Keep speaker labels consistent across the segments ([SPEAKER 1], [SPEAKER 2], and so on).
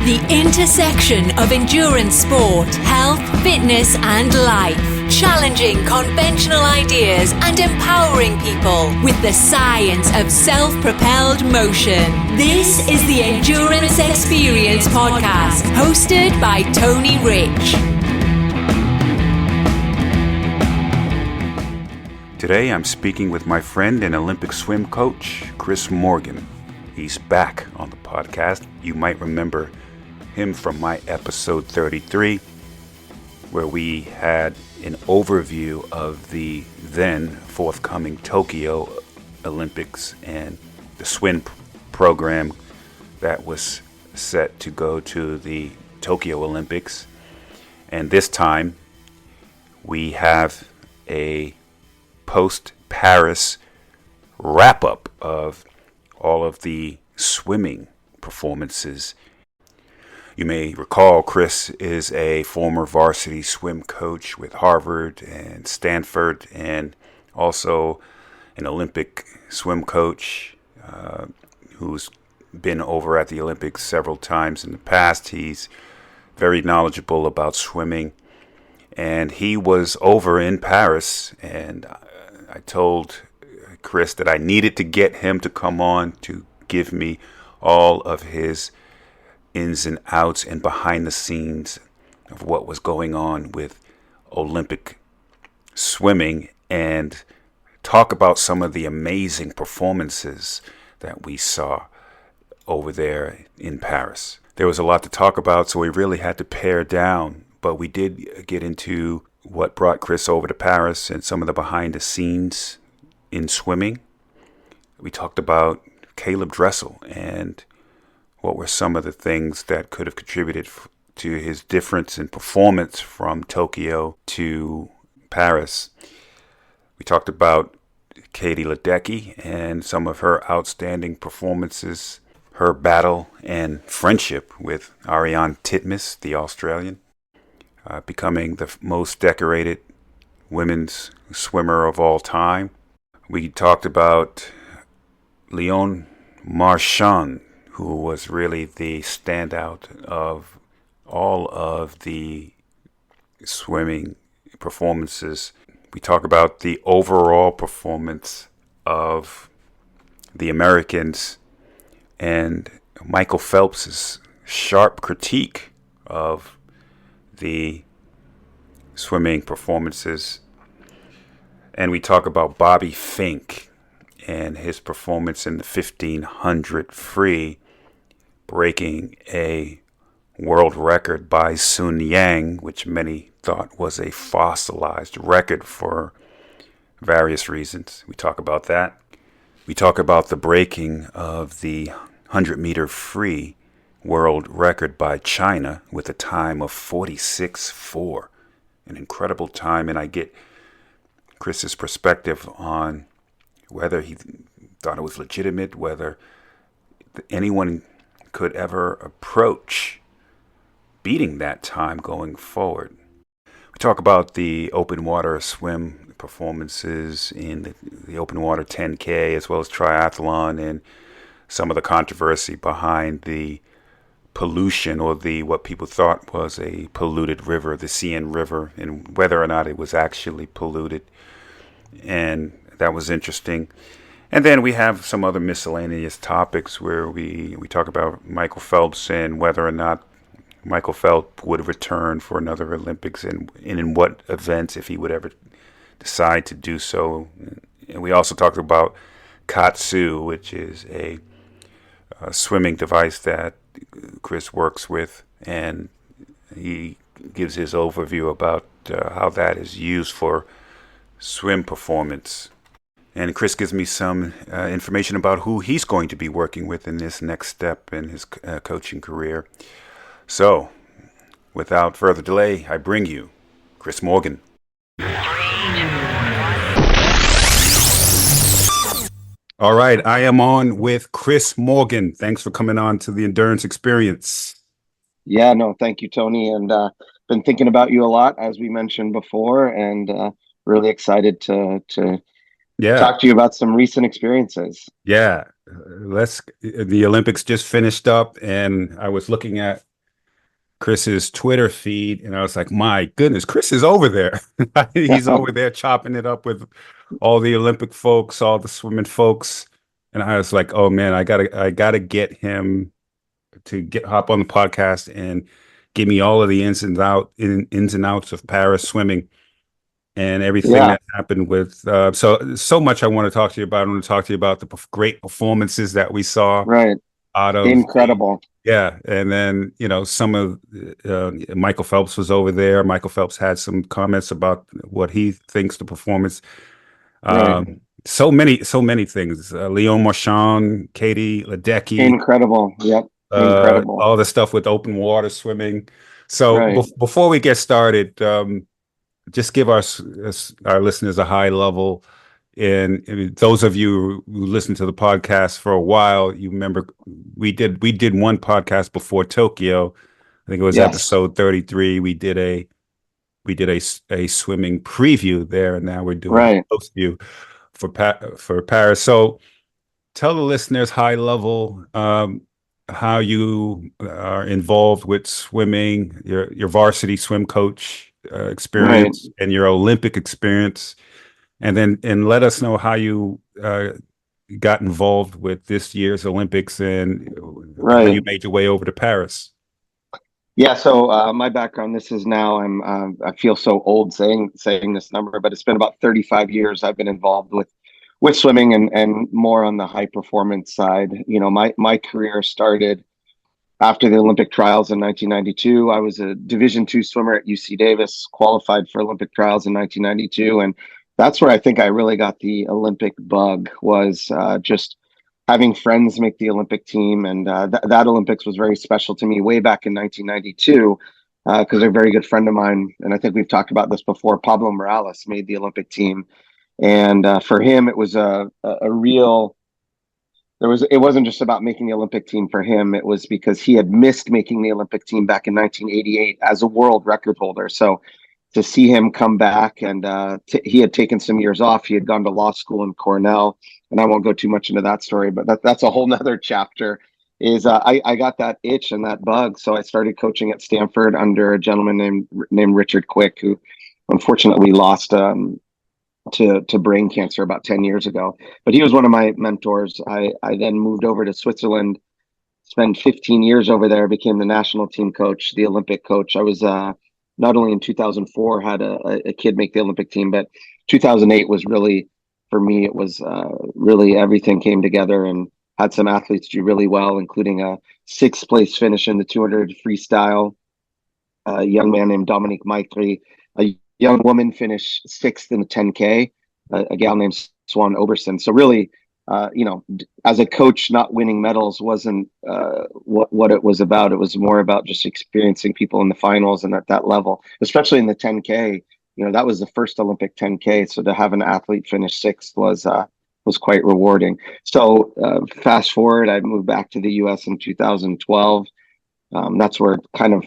[SPEAKER 1] The intersection of endurance sport, health, fitness, and life. Challenging conventional ideas and empowering people with the science of self-propelled motion. This is the Endurance Experience Podcast, hosted by Tony Rich.
[SPEAKER 2] Today I'm speaking with my friend and Olympic swim coach, Chris Morgan. He's back on the podcast. You might remember him from my episode 33, where we had an overview of the then forthcoming Tokyo Olympics and the swim program that was set to go to the Tokyo Olympics. And this time we have a post-Paris wrap-up of all of the swimming performances. You may recall Chris is a former varsity swim coach with Harvard and Stanford, and also an Olympic swim coach who's been over at the Olympics several times in the past. He's very knowledgeable about swimming, and he was over in Paris, and I told Chris that I needed to get him to come on to give me all of his ins and outs and behind the scenes of what was going on with Olympic swimming and talk about some of the amazing performances that we saw over there in Paris. There was a lot to talk about, so we really had to pare down, but we did get into what brought Chris over to Paris and some of the behind the scenes in swimming. We talked about Caleb Dressel and what were some of the things that could have contributed to his difference in performance from Tokyo to Paris. We talked about Katie Ladecky and some of her outstanding performances, her battle and friendship with Ariarne Titmus, the Australian, becoming the most decorated women's swimmer of all time. We talked about Léon Marchand, who was really the standout of all of the swimming performances. We talk about the overall performance of the Americans and Michael Phelps' sharp critique of the swimming performances. And we talk about Bobby Finke and his performance in the 1500 free, breaking a world record by Sun Yang, which many thought was a fossilized record for various reasons. We talk about that. We talk about the breaking of the 100-meter free world record by China with a time of 46.4, an incredible time, and I get Chris's perspective on whether he thought it was legitimate, whether anyone could ever approach beating that time going forward. We talk about the open water swim performances in the open water 10K as well as triathlon, and some of the controversy behind the pollution, or the what people thought was a polluted river, the Seine River, and whether or not it was actually polluted. And that was interesting. And then we have some other miscellaneous topics where we talk about Michael Phelps and whether or not Michael Phelps would return for another Olympics, and in what events, if he would ever decide to do so. And we also talked about KAATSU, which is a swimming device that Chris works with, and he gives his overview about how that is used for swim performance. And Chris gives me some information about who he's going to be working with in this next step in his coaching career. So, without further delay, I bring you Chris Morgan. All right, I am on with Chris Morgan. Thanks for coming on to the Endurance Experience.
[SPEAKER 3] Yeah, no, thank you, Tony. And been thinking about you a lot, as we mentioned before, and really excited to talk to you about some recent experiences.
[SPEAKER 2] Yeah, the Olympics just finished up, and I was looking at Chris's Twitter feed, and I was like, my goodness, Chris is over there. He's over there chopping it up with all the Olympic folks, all the swimming folks. And I was like, oh man, I gotta get him to hop on the podcast and give me all of the ins and outs of Paris swimming and everything that happened with. So much I want to talk to you about. I want to talk to you about the great performances that we saw.
[SPEAKER 3] Right.
[SPEAKER 2] Out of
[SPEAKER 3] incredible.
[SPEAKER 2] And then some of Michael Phelps was over there. Michael Phelps had some comments about what he thinks the performance. So many things. Léon Marchand, Katie Ladecky,
[SPEAKER 3] incredible. Yep, incredible.
[SPEAKER 2] All the stuff with open water swimming. So before we get started, just give our listeners a high level. And those of you who listen to the podcast for a while, you remember we did one podcast before Tokyo. I think it was episode 33. We did a swimming preview there, and now we're doing a post view for Paris. So tell the listeners high level how you are involved with swimming, your varsity swim coach experience, and your Olympic experience. And let us know how you got involved with this year's Olympics and how you made your way over to Paris.
[SPEAKER 3] Yeah. So my background, this is now I feel so old saying this number, but it's been about 35 years I've been involved with swimming and more on the high performance side. My career started after the Olympic trials in 1992. I was a Division II swimmer at UC Davis, qualified for Olympic trials in 1992, and that's where I think I really got the Olympic bug, was just having friends make the Olympic team. And that Olympics was very special to me way back in 1992, because a very good friend of mine, and I think we've talked about this before, Pablo Morales, made the Olympic team. And for him, it was a real, it wasn't just about making the Olympic team for him. It was because he had missed making the Olympic team back in 1988 as a world record holder. So to see him come back, and he had taken some years off. He had gone to law school in Cornell, and I won't go too much into that story, but that's a whole nother chapter. I got that itch and that bug, so I started coaching at Stanford under a gentleman named Richard Quick, who unfortunately lost to brain cancer about 10 years ago. But he was one of my mentors. I then moved over to Switzerland, spent 15 years over there, became the national team coach, the Olympic coach. I was not only in 2004 had a kid make the Olympic team, but 2008 was really, for me, it was really everything came together, and had some athletes do really well, including a 6th place finish in the 200 freestyle. A young man named Dominique Maitri, a young woman finished 6th in the 10K, a gal named Swan Oberson. So really, as a coach, not winning medals wasn't what it was about. It was more about just experiencing people in the finals and at that level, especially in the 10K. That was the first Olympic 10K. So to have an athlete finish 6th was quite rewarding. So fast forward, I moved back to the US in 2012. That's where kind of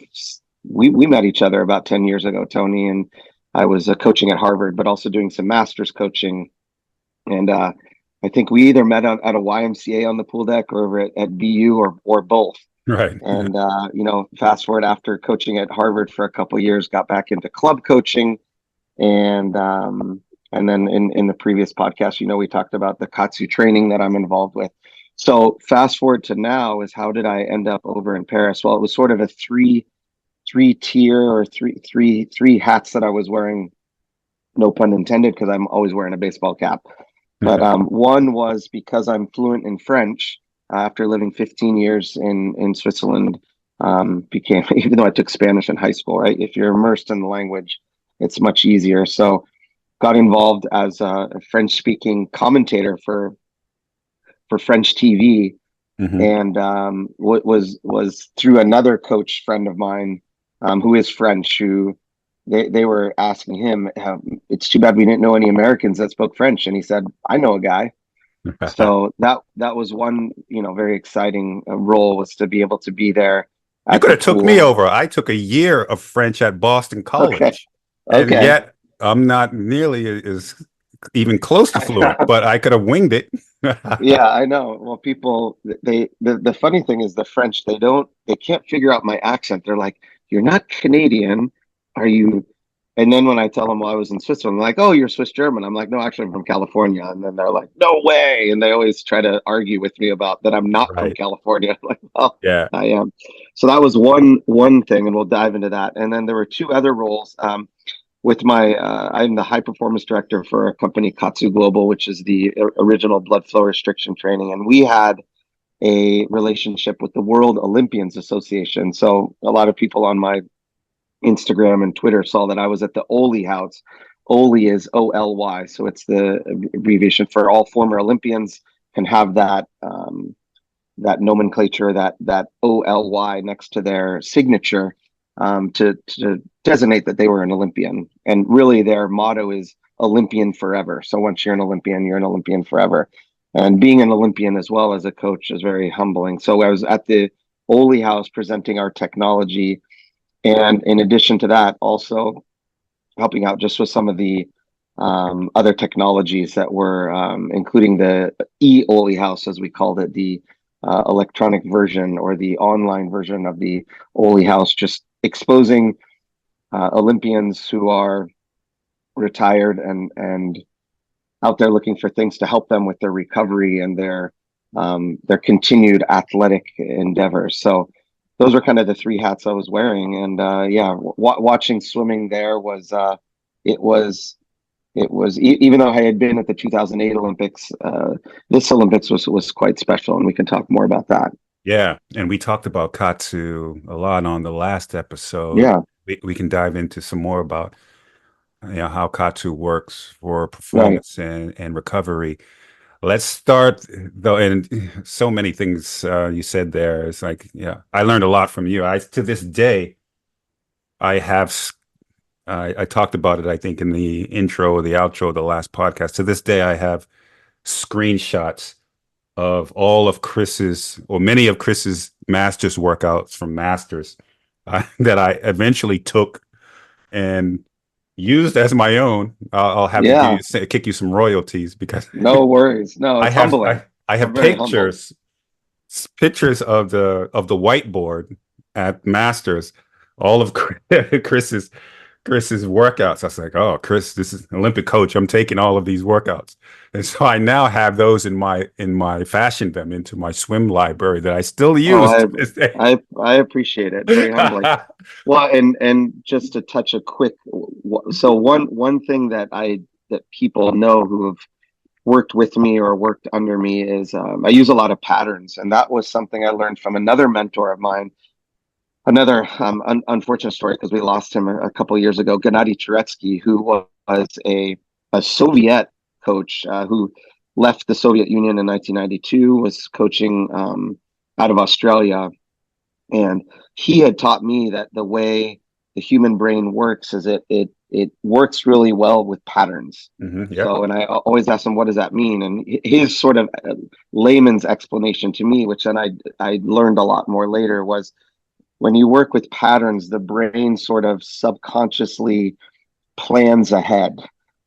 [SPEAKER 3] we met each other about 10 years ago, Tony, and I was coaching at Harvard, but also doing some master's coaching. And I think we either met at a YMCA on the pool deck or over at BU or both.
[SPEAKER 2] Right.
[SPEAKER 3] And, fast forward, after coaching at Harvard for a couple of years, got back into club coaching. And then in the previous podcast, we talked about the KAATSU training that I'm involved with. So fast forward to now is, how did I end up over in Paris? Well, it was sort of a three tier or three hats that I was wearing, no pun intended, because I'm always wearing a baseball cap. But one was because I'm fluent in French after living 15 years in Switzerland, even though I took Spanish in high school, right? If you're immersed in the language, it's much easier. So got involved as a French speaking commentator for French TV. Mm-hmm. And what was through another coach friend of mine who is French, who they were asking him, it's too bad we didn't know any Americans that spoke French. And he said, I know a guy. So that was one, very exciting role, was to be able to be there.
[SPEAKER 2] You could have took me over. I took a year of French at Boston College. Okay. And yet I'm not nearly as even close to fluent, but I could have winged it.
[SPEAKER 3] Yeah, I know. Well, people, the funny thing is, the French, they can't figure out my accent. They're like, you're not Canadian. Are you? And then when I tell them, well, I was in Switzerland, I'm like, oh, you're Swiss German. I'm like, no, actually, I'm from California. And then they're like, no way. And they always try to argue with me about that I'm not from
[SPEAKER 2] Right.
[SPEAKER 3] California. I'm like, well,
[SPEAKER 2] Yeah.
[SPEAKER 3] I am. So that was one thing, and we'll dive into that. And then there were two other roles. With my, I'm the high performance director for a company, KAATSU Global, which is the original blood flow restriction training. And we had a relationship with the World Olympians Association. So a lot of people on my Instagram and Twitter saw that I was at the Oly House. Oly is OLY, so it's the abbreviation for all former Olympians can have that that nomenclature, that OLY next to their signature, to designate that they were an Olympian. And really, their motto is Olympian forever. So once you're an Olympian forever. And being an Olympian as well as a coach is very humbling. So I was at the Oly House presenting our technology, and in addition to that, also helping out just with some of the other technologies that were, including the Oly House, as we called it, the electronic version or the online version of the Oly House, just exposing Olympians who are retired and out there looking for things to help them with their recovery and their continued athletic endeavors. So those are kind of the three hats I was wearing. And watching swimming there was even though I had been at the 2008 Olympics, this Olympics was quite special, and we can talk more about that.
[SPEAKER 2] Yeah, and we talked about KAATSU a lot on the last episode.
[SPEAKER 3] Yeah,
[SPEAKER 2] we can dive into some more about how KAATSU works for
[SPEAKER 3] right.
[SPEAKER 2] performance and recovery. Let's start though, and so many things you said there. It's like, I learned a lot from you. To this day, I talked about it, I think, in the intro or the outro of the last podcast. To this day, I have screenshots of all of many of Chris's Masters workouts from Masters that I eventually took and used as my own. I'll have to kick you some royalties because
[SPEAKER 3] no worries. No, it's humbling.
[SPEAKER 2] I have pictures of the whiteboard at Masters, all of Chris's workouts. I was like, oh, Chris, this is Olympic coach. I'm taking all of these workouts. And so I now have those in my fashioned them into my swim library that I still use.
[SPEAKER 3] I appreciate it. Very humbling. Well, and just to touch a quick, so one thing that people know who have worked with me or worked under me is I use a lot of patterns. And that was something I learned from another mentor of mine. Another unfortunate story, because we lost him a couple of years ago, Gennady Turetsky, who was a Soviet coach who left the Soviet Union in 1992, was coaching out of Australia. And he had taught me that the way the human brain works is it works really well with patterns.
[SPEAKER 2] Mm-hmm, yep.
[SPEAKER 3] So, and I always ask him, what does that mean? And his sort of layman's explanation to me, which then I learned a lot more later, was when you work with patterns, the brain sort of subconsciously plans ahead,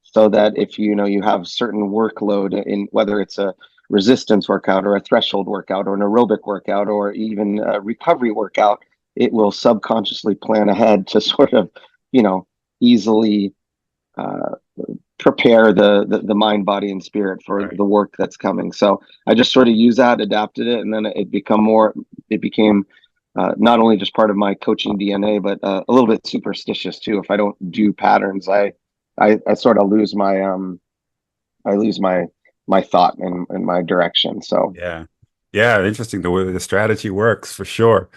[SPEAKER 3] so that if you have certain workload in whether it's a resistance workout or a threshold workout or an aerobic workout or even a recovery workout, it will subconsciously plan ahead to sort of, easily prepare the mind, body, and spirit for the work that's coming. So I just sort of used that, adapted it, and then it became not only just part of my coaching DNA, but a little bit superstitious too. If I don't do patterns, I sort of lose my thought and my direction. So
[SPEAKER 2] interesting the way the strategy works for sure.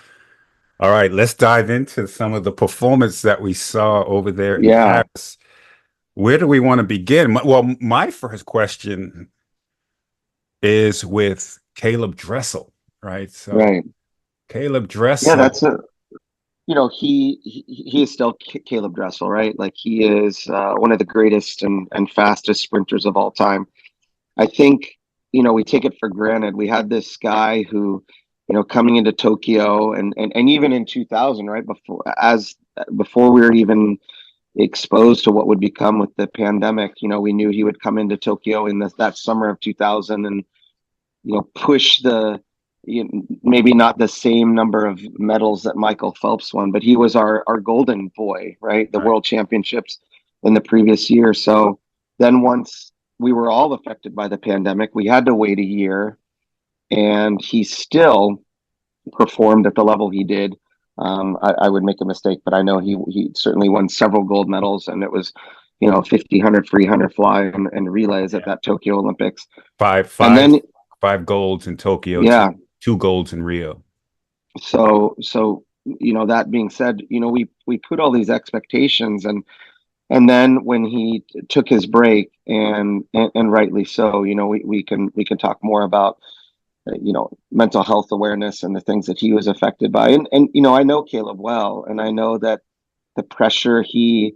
[SPEAKER 2] All right, let's dive into some of the performance that we saw over there in Paris. Where do we want to begin? Well, my first question is with Caleb Dressel, right? So Caleb Dressel.
[SPEAKER 3] Yeah, that's he is still Caleb Dressel, right? Like, he is one of the greatest and fastest sprinters of all time. I think, we take it for granted. We had this guy who, coming into Tokyo and even in 2000, right? Before we were even exposed to what would become with the pandemic, we knew he would come into Tokyo in that summer of 2000 and, push the maybe not the same number of medals that Michael Phelps won, but he was our golden boy, right? The
[SPEAKER 2] Right.
[SPEAKER 3] world championships in the previous year. So then once we were all affected by the pandemic, we had to wait a year, and he still performed at the level he did. I would make a mistake, but I know he certainly won several gold medals, and it was, 50, 100 free, 100 fly, and relays at that Tokyo Olympics.
[SPEAKER 2] Five,
[SPEAKER 3] And
[SPEAKER 2] five,
[SPEAKER 3] then,
[SPEAKER 2] five golds in Tokyo,
[SPEAKER 3] yeah.
[SPEAKER 2] two golds in Rio.
[SPEAKER 3] So that being said, we put all these expectations, and then when he took his break, and rightly so, we can talk more about mental health awareness and the things that he was affected by. And I know Caleb well, and I know that the pressure he,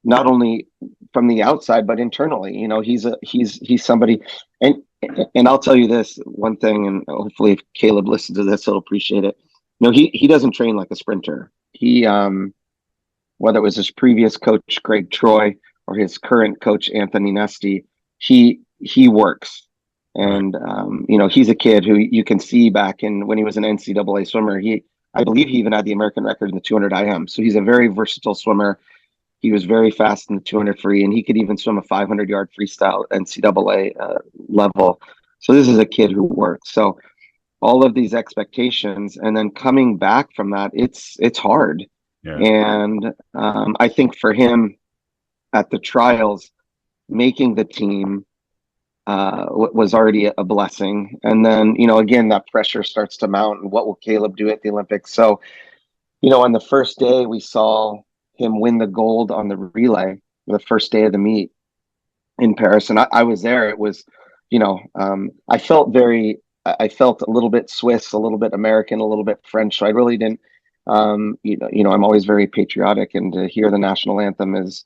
[SPEAKER 3] not only from the outside but internally, he's somebody, and I'll tell you this one thing, and hopefully if Caleb listens to this, he'll appreciate it. He doesn't train like a sprinter. He whether it was his previous coach Greg Troy or his current coach Anthony Nesti, he works. And he's a kid who you can see back in when he was an NCAA swimmer. I believe he even had the American record in the 200 IM. So he's a very versatile swimmer. He was very fast in the 200 free, and he could even swim a 500-yard freestyle NCAA level. So this is a kid who works. So all of these expectations, and then coming back from that, it's hard.
[SPEAKER 2] Yeah.
[SPEAKER 3] And I think for him at the trials, making the team was already a blessing. And then, again, that pressure starts to mount, and what will Caleb do at the Olympics? So, on the first day, we saw him win the gold on the relay, the first day of the meet in Paris. And I was there. It was, I felt a little bit Swiss, a little bit American, a little bit French. So I really didn't, I'm always very patriotic, and to hear the national anthem is,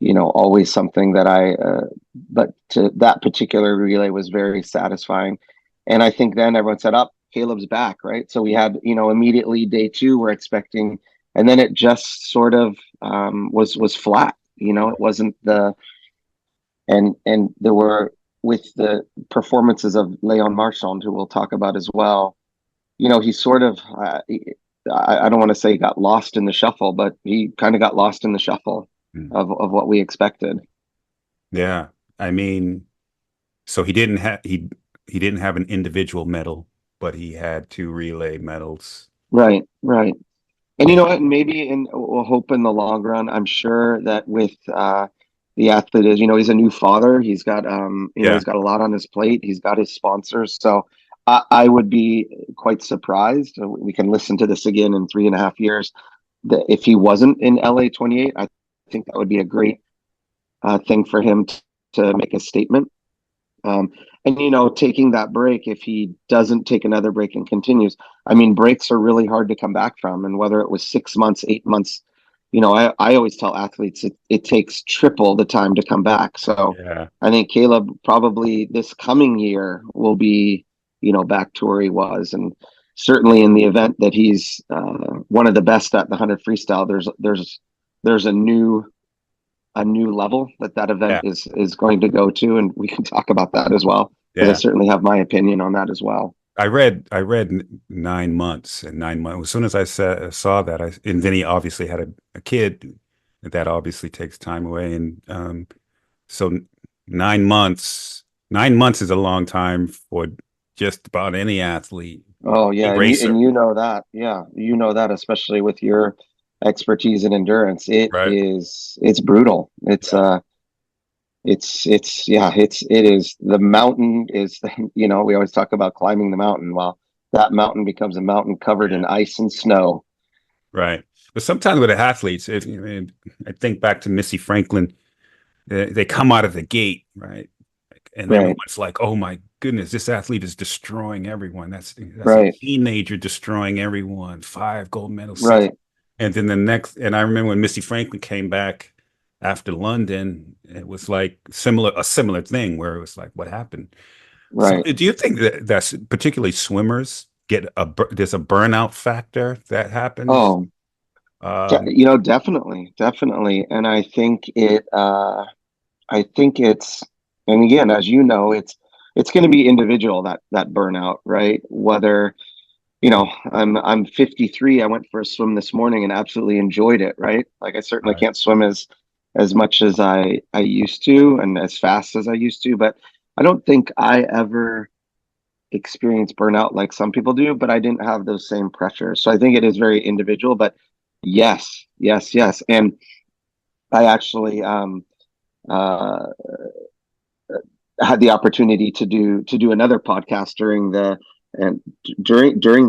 [SPEAKER 3] always something that but to that particular relay was very satisfying. And I think then everyone said, up, Caleb's back, right? So we had, immediately day 2, we're expecting, and then it just sort of was flat. It wasn't and there were, with the performances of Léon Marchand, who we'll talk about as well, he sort of, I don't want to say he got lost in the shuffle, but he kind of got lost in the shuffle of what we expected.
[SPEAKER 2] Yeah. I mean, so he didn't have an individual medal, but he had 2 relay medals.
[SPEAKER 3] Right. And you know what? Maybe we'll hope in the long run. I'm sure that with the athlete is, he's a new father. He's got he's got a lot on his plate. He's got his sponsors. So I would be quite surprised. We can listen to this again in 3.5 years. That if he wasn't in LA 28, I think that would be a great thing for him to make a statement. And taking that break, if he doesn't take another break and continues, I mean, breaks are really hard to come back from. And whether it was 6 months, 8 months, I always tell athletes it takes triple the time to come back. So I think Caleb probably this coming year will be, back to where he was. And certainly in the event that he's one of the best at the 100 freestyle, there's a new level that event is going to go to, and we can talk about that as well, because I certainly have my opinion on that as well.
[SPEAKER 2] I read 9 months, and 9 months. As soon as I saw that, and then he obviously had a kid, that obviously takes time away, and so 9 months. 9 months is a long time for just about any athlete.
[SPEAKER 3] Oh yeah, and you know that, especially with your expertise in endurance, it is brutal. It is. The mountain is, we always talk about climbing the mountain. Well, that mountain becomes a mountain covered in ice and snow.
[SPEAKER 2] Right. But sometimes with the athletes, I think back to Missy Franklin, they come out of the gate, right? And everyone's like, oh my goodness, this athlete is destroying everyone. That's a teenager destroying everyone. 5 gold medals.
[SPEAKER 3] Right.
[SPEAKER 2] And then and I remember when Missy Franklin came back after London, it was like a similar thing where it was like, what happened?
[SPEAKER 3] Right.
[SPEAKER 2] So do you think that's particularly swimmers there's a burnout factor that happens?
[SPEAKER 3] Oh, definitely. And I think it's, and again, as you know, it's going to be individual, that burnout, right? Whether, you know, I'm 53. I went for a swim this morning and absolutely enjoyed it, right? Like I certainly
[SPEAKER 2] Right.
[SPEAKER 3] can't swim as much as I used to and as fast as I used to, but I don't think I ever experienced burnout like some people do, but I didn't have those same pressures. So I think it is very individual, but yes, yes, yes. And I actually uh had the opportunity to do another podcast during the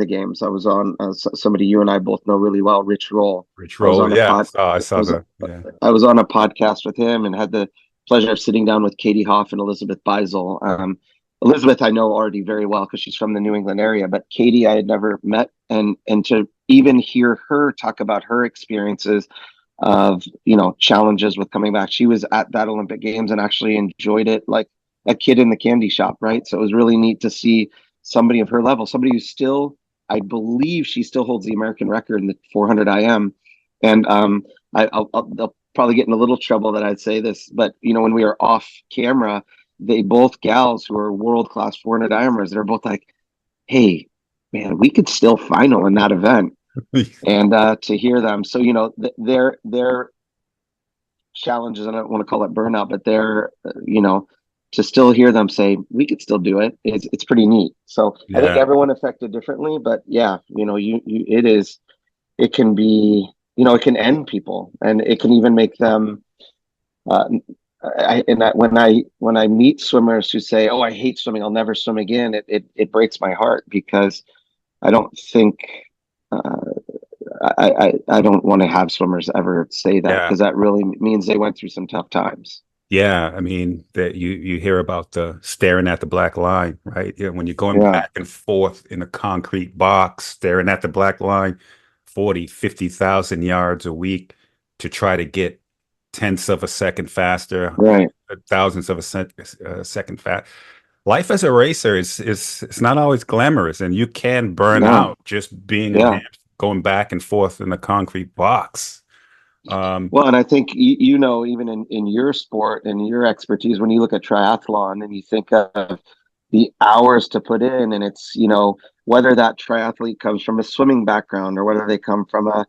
[SPEAKER 3] games. I was on somebody you and I both know really well, Rich Roll.
[SPEAKER 2] Rich
[SPEAKER 3] I was
[SPEAKER 2] Roll,
[SPEAKER 3] on a
[SPEAKER 2] yeah,
[SPEAKER 3] pod.
[SPEAKER 2] I
[SPEAKER 3] I
[SPEAKER 2] saw
[SPEAKER 3] was
[SPEAKER 2] the, yeah.
[SPEAKER 3] I was on a podcast with him and had the pleasure of sitting down with Katie Hoff and Elizabeth Beisel. Elizabeth I know already very well because she's from the New England area, but Katie I had never met, and to even hear her talk about her experiences of, you know, challenges with coming back. She was at that Olympic Games and actually enjoyed it like a kid in the candy shop, right? So it was really neat to see somebody of her level, somebody who's still, I believe she still holds the American record in the 400 IM. And I'll probably get in a little trouble that I'd say this, but you know, when we were off camera, they both gals who are world class 400 IMers, they're both like, "Hey, man, we could still final in that event." And to hear them, so you know, their challenges, I don't want to call it burnout, but they're you know, to still hear them say we could still do it, it's pretty neat. So I think
[SPEAKER 2] Yeah.
[SPEAKER 3] everyone affected differently, but yeah, you know, you it is, it can be, you know, it can end people and it can even make them uh when I meet swimmers who say, "Oh, I hate swimming, I'll never swim again," it breaks my heart because I don't think uh, I don't want to have swimmers ever say that
[SPEAKER 2] Yeah.
[SPEAKER 3] because that really means they went through some tough times.
[SPEAKER 2] Yeah, I mean that you hear about the staring at the black line, right? Yeah, when you're going
[SPEAKER 3] Yeah,
[SPEAKER 2] back and forth in a concrete box, staring at the black line, 40, 50,000 yards a week to try to get tenths of a second faster,
[SPEAKER 3] right.
[SPEAKER 2] thousandths of a second fast. Life as a racer is it's not always glamorous, and you can burn
[SPEAKER 3] No,
[SPEAKER 2] out just being
[SPEAKER 3] yeah.
[SPEAKER 2] going back and forth in a concrete box. Um,
[SPEAKER 3] Well, and I think you know, even in your sport and your expertise, when you look at triathlon and you think of the hours to put in, and it's, you know, whether that triathlete comes from a swimming background or whether they come from a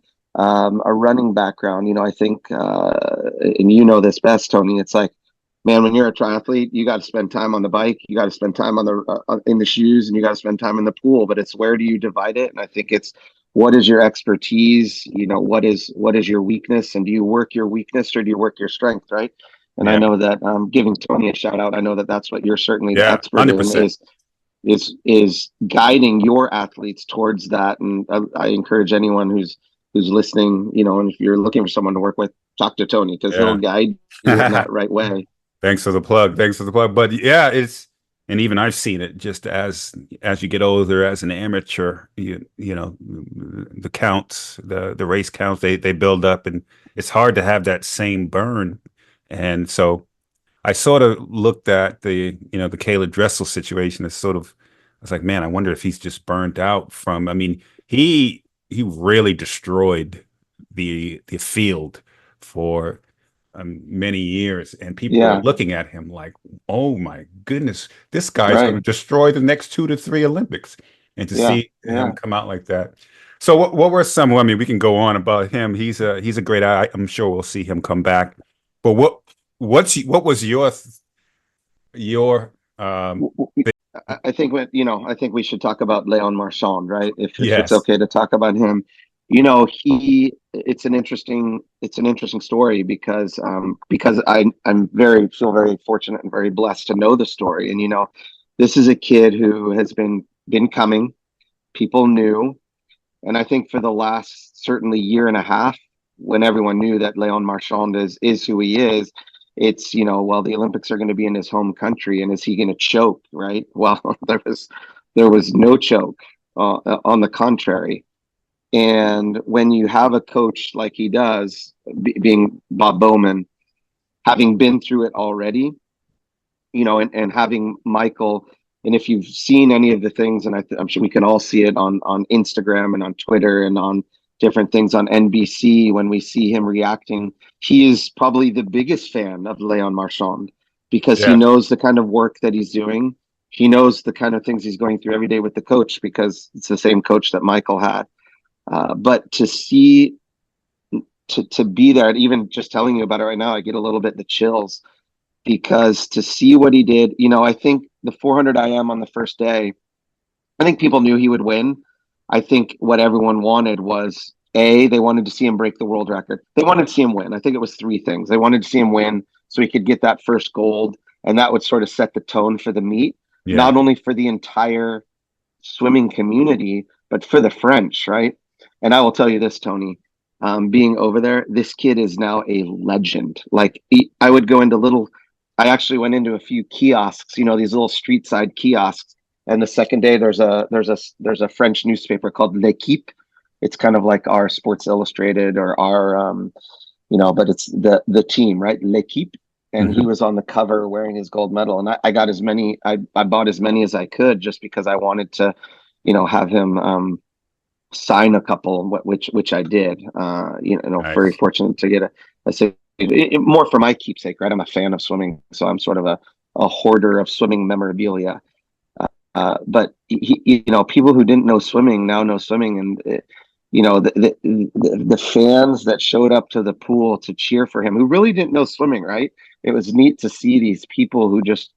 [SPEAKER 3] running background, you know, I think, and you know this best, Tony. It's like, man, when you're a triathlete, you got to spend time on the bike, you got to spend time on the in the shoes, and you got to spend time in the pool. But it's where do you divide it? And I think it's what is your expertise, you know, what is your weakness, and do you work your weakness or do you work your strength, right? And I
[SPEAKER 2] yeah,
[SPEAKER 3] know that, giving Tony a shout out, I know that that's what you're certainly the
[SPEAKER 2] yeah,
[SPEAKER 3] expert in,
[SPEAKER 2] 100%.
[SPEAKER 3] is guiding your athletes towards that. And I encourage anyone who's listening, you know, and if you're looking for someone to work with, talk to Tony because he'll
[SPEAKER 2] Yeah.
[SPEAKER 3] guide you in that right way.
[SPEAKER 2] Thanks for the plug. Thanks for the plug. But yeah, it's and even I've seen it just as you get older as an amateur, you know, the counts, the race counts, they build up and it's hard to have that same burn. And so I sort of looked at the Caleb Dressel situation as sort of I was like, man, I wonder if he's just burned out from I mean, he really destroyed the field for many years, and people were
[SPEAKER 3] Yeah,
[SPEAKER 2] looking at him like, "Oh my goodness, this guy's going
[SPEAKER 3] right.
[SPEAKER 2] to destroy the next 2 to 3 Olympics." And to
[SPEAKER 3] Yeah,
[SPEAKER 2] see him
[SPEAKER 3] yeah.
[SPEAKER 2] come out like that. So, what were some? Well, I mean, we can go on about him. He's a great. I'm sure we'll see him come back. But what was your
[SPEAKER 3] I think I think we should talk about Léon Marchand, right? If it's
[SPEAKER 2] yes,
[SPEAKER 3] okay to talk about him. You know, it's an interesting story because I'm very feel very fortunate and very blessed to know the story. And you know, this is a kid who has been coming, people knew, and I think for the last certainly year and a half, when everyone knew that Léon Marchand is who he is, it's, you know, well, the Olympics are going to be in his home country, and is he going to choke? Right? Well, there was no choke. On the contrary, and when you have a coach like he does, being Bob Bowman, having been through it already, you know, and having Michael, and if you've seen any of the things, and I'm sure we can all see it on Instagram and on Twitter and on different things on NBC when we see him reacting, he is probably the biggest fan of Léon Marchand because he
[SPEAKER 2] yeah,
[SPEAKER 3] knows the kind of work that he's doing. he knows the kind of things he's going through every day with the coach, because it's the same coach that Michael had. But to see, to be there, and even just telling you about it right now, I get a little bit the chills, because to see what he did, I think the 400 IM on the first day, I think people knew he would win. I think what everyone wanted was, they wanted to see him break the world record. They wanted to see him win. I think it was three things. They wanted to see him win so he could get that first gold, and that would sort of set the tone for the meet, not only for the entire swimming community, but for the French, right? And I will tell you this, Tony, being over there, this kid is now a legend. Like, I actually went into a few kiosks, these little street side kiosks. And the second day, there's a French newspaper called L'Equipe. It's kind of like our Sports Illustrated or our, but it's the team, right? L'Equipe. And he was on the cover wearing his gold medal. And I got as many, I bought as many as I could, just because I wanted to, have him sign a couple, which I did. Nice. Very fortunate to get more for my keepsake, right? I'm a fan of swimming, so I'm sort of a hoarder of swimming memorabilia. But people who didn't know swimming now know swimming, and the fans that showed up to the pool to cheer for him, who really didn't know swimming, right? It was neat to see these people who just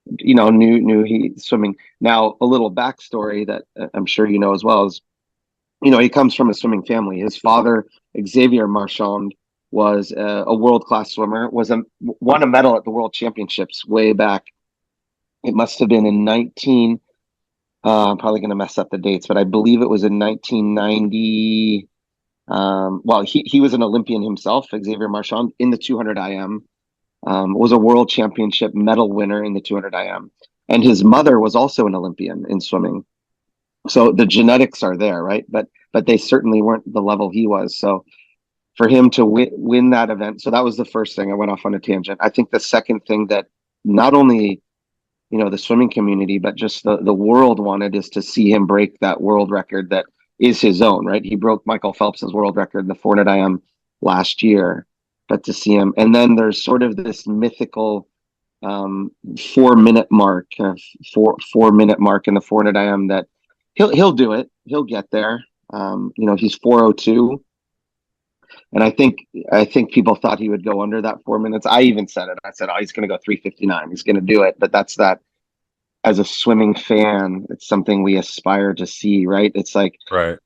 [SPEAKER 3] knew he's swimming. Now, a little backstory that I'm sure you know as well is, he comes from a swimming family. His father, Xavier Marchand, was a world-class swimmer, won a medal at the World Championships way back. It must have been in I'm probably going to mess up the dates, but I believe it was in 1990. He was an Olympian himself, Xavier Marchand, in the 200 IM. Was a world championship medal winner in the 200 IM. And his mother was also an Olympian in swimming. So the genetics are there, right? But they certainly weren't the level he was. So for him to win that event, so that was the first thing. I went off on a tangent. I think the second thing that not only the swimming community, but just the world wanted, is to see him break that world record that is his own, right? He broke Michael Phelps's world record in the 400 IM last year, but to see him. And then there's sort of this mythical 4-minute mark, 4-minute mark in the 400 IM that he'll do it. He'll get there. He's 4:02. And I think people thought he would go under that 4 minutes. I even said it. I said, he's going to go 3:59. He's going to do it. But that's that. As a swimming fan, it's something we aspire to see, right? It's like, right,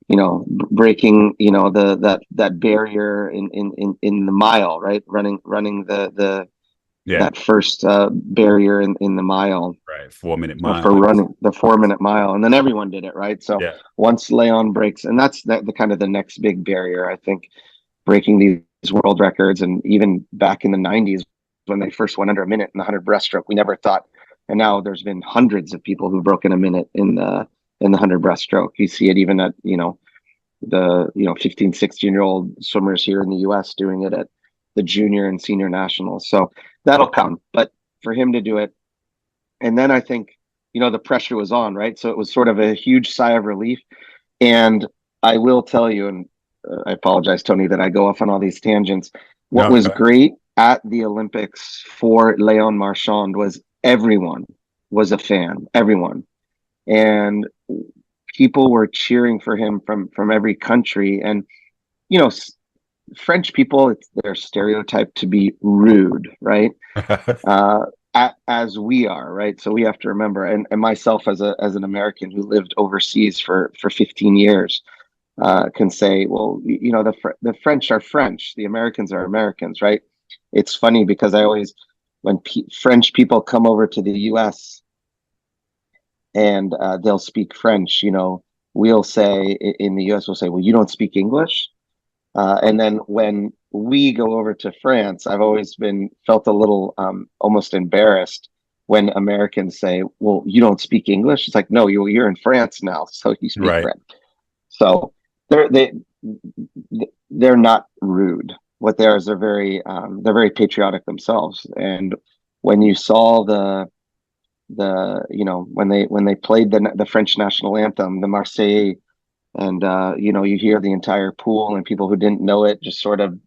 [SPEAKER 3] breaking, that barrier in the mile, right? Running that first barrier in the mile,
[SPEAKER 2] right? 4-minute mile
[SPEAKER 3] for running the 4-minute mile, and then everyone did it, right? So once Léon breaks, and that's the kind of the next big barrier, I think. Breaking these world records, and even back in the 90s when they first went under a minute in the 100 breaststroke, we never thought. And now there's been hundreds of people who've broken a minute in the 100 breaststroke. You see it even at the 15, 16-year-old swimmers here in the U.S. doing it at the junior and senior nationals. So that'll come. But for him to do it, and then I think the pressure was on, right? So it was sort of a huge sigh of relief. And I will tell you, and I apologize, Tony, that I go off on all these tangents. What was great at the Olympics for Léon Marchand was everyone was a fan, everyone. And people were cheering for him from every country. And, French people, it's their stereotype to be rude, right? As we are, right? So we have to remember, and myself as an American who lived overseas for 15 years, can say, well, the French are French, the Americans are Americans, right? It's funny because I always, when French people come over to the U.S. and they'll speak French, we'll say in the U.S. we'll say, well, you don't speak English, and then when we go over to France, I've always felt a little almost embarrassed when Americans say, well, you don't speak English. It's like, no, you're in France now, so you speak French. So they're not rude. What they are is they're very patriotic themselves. And when you saw when they played the French national anthem, the Marseillaise, and you hear the entire pool and people who didn't know it just sort of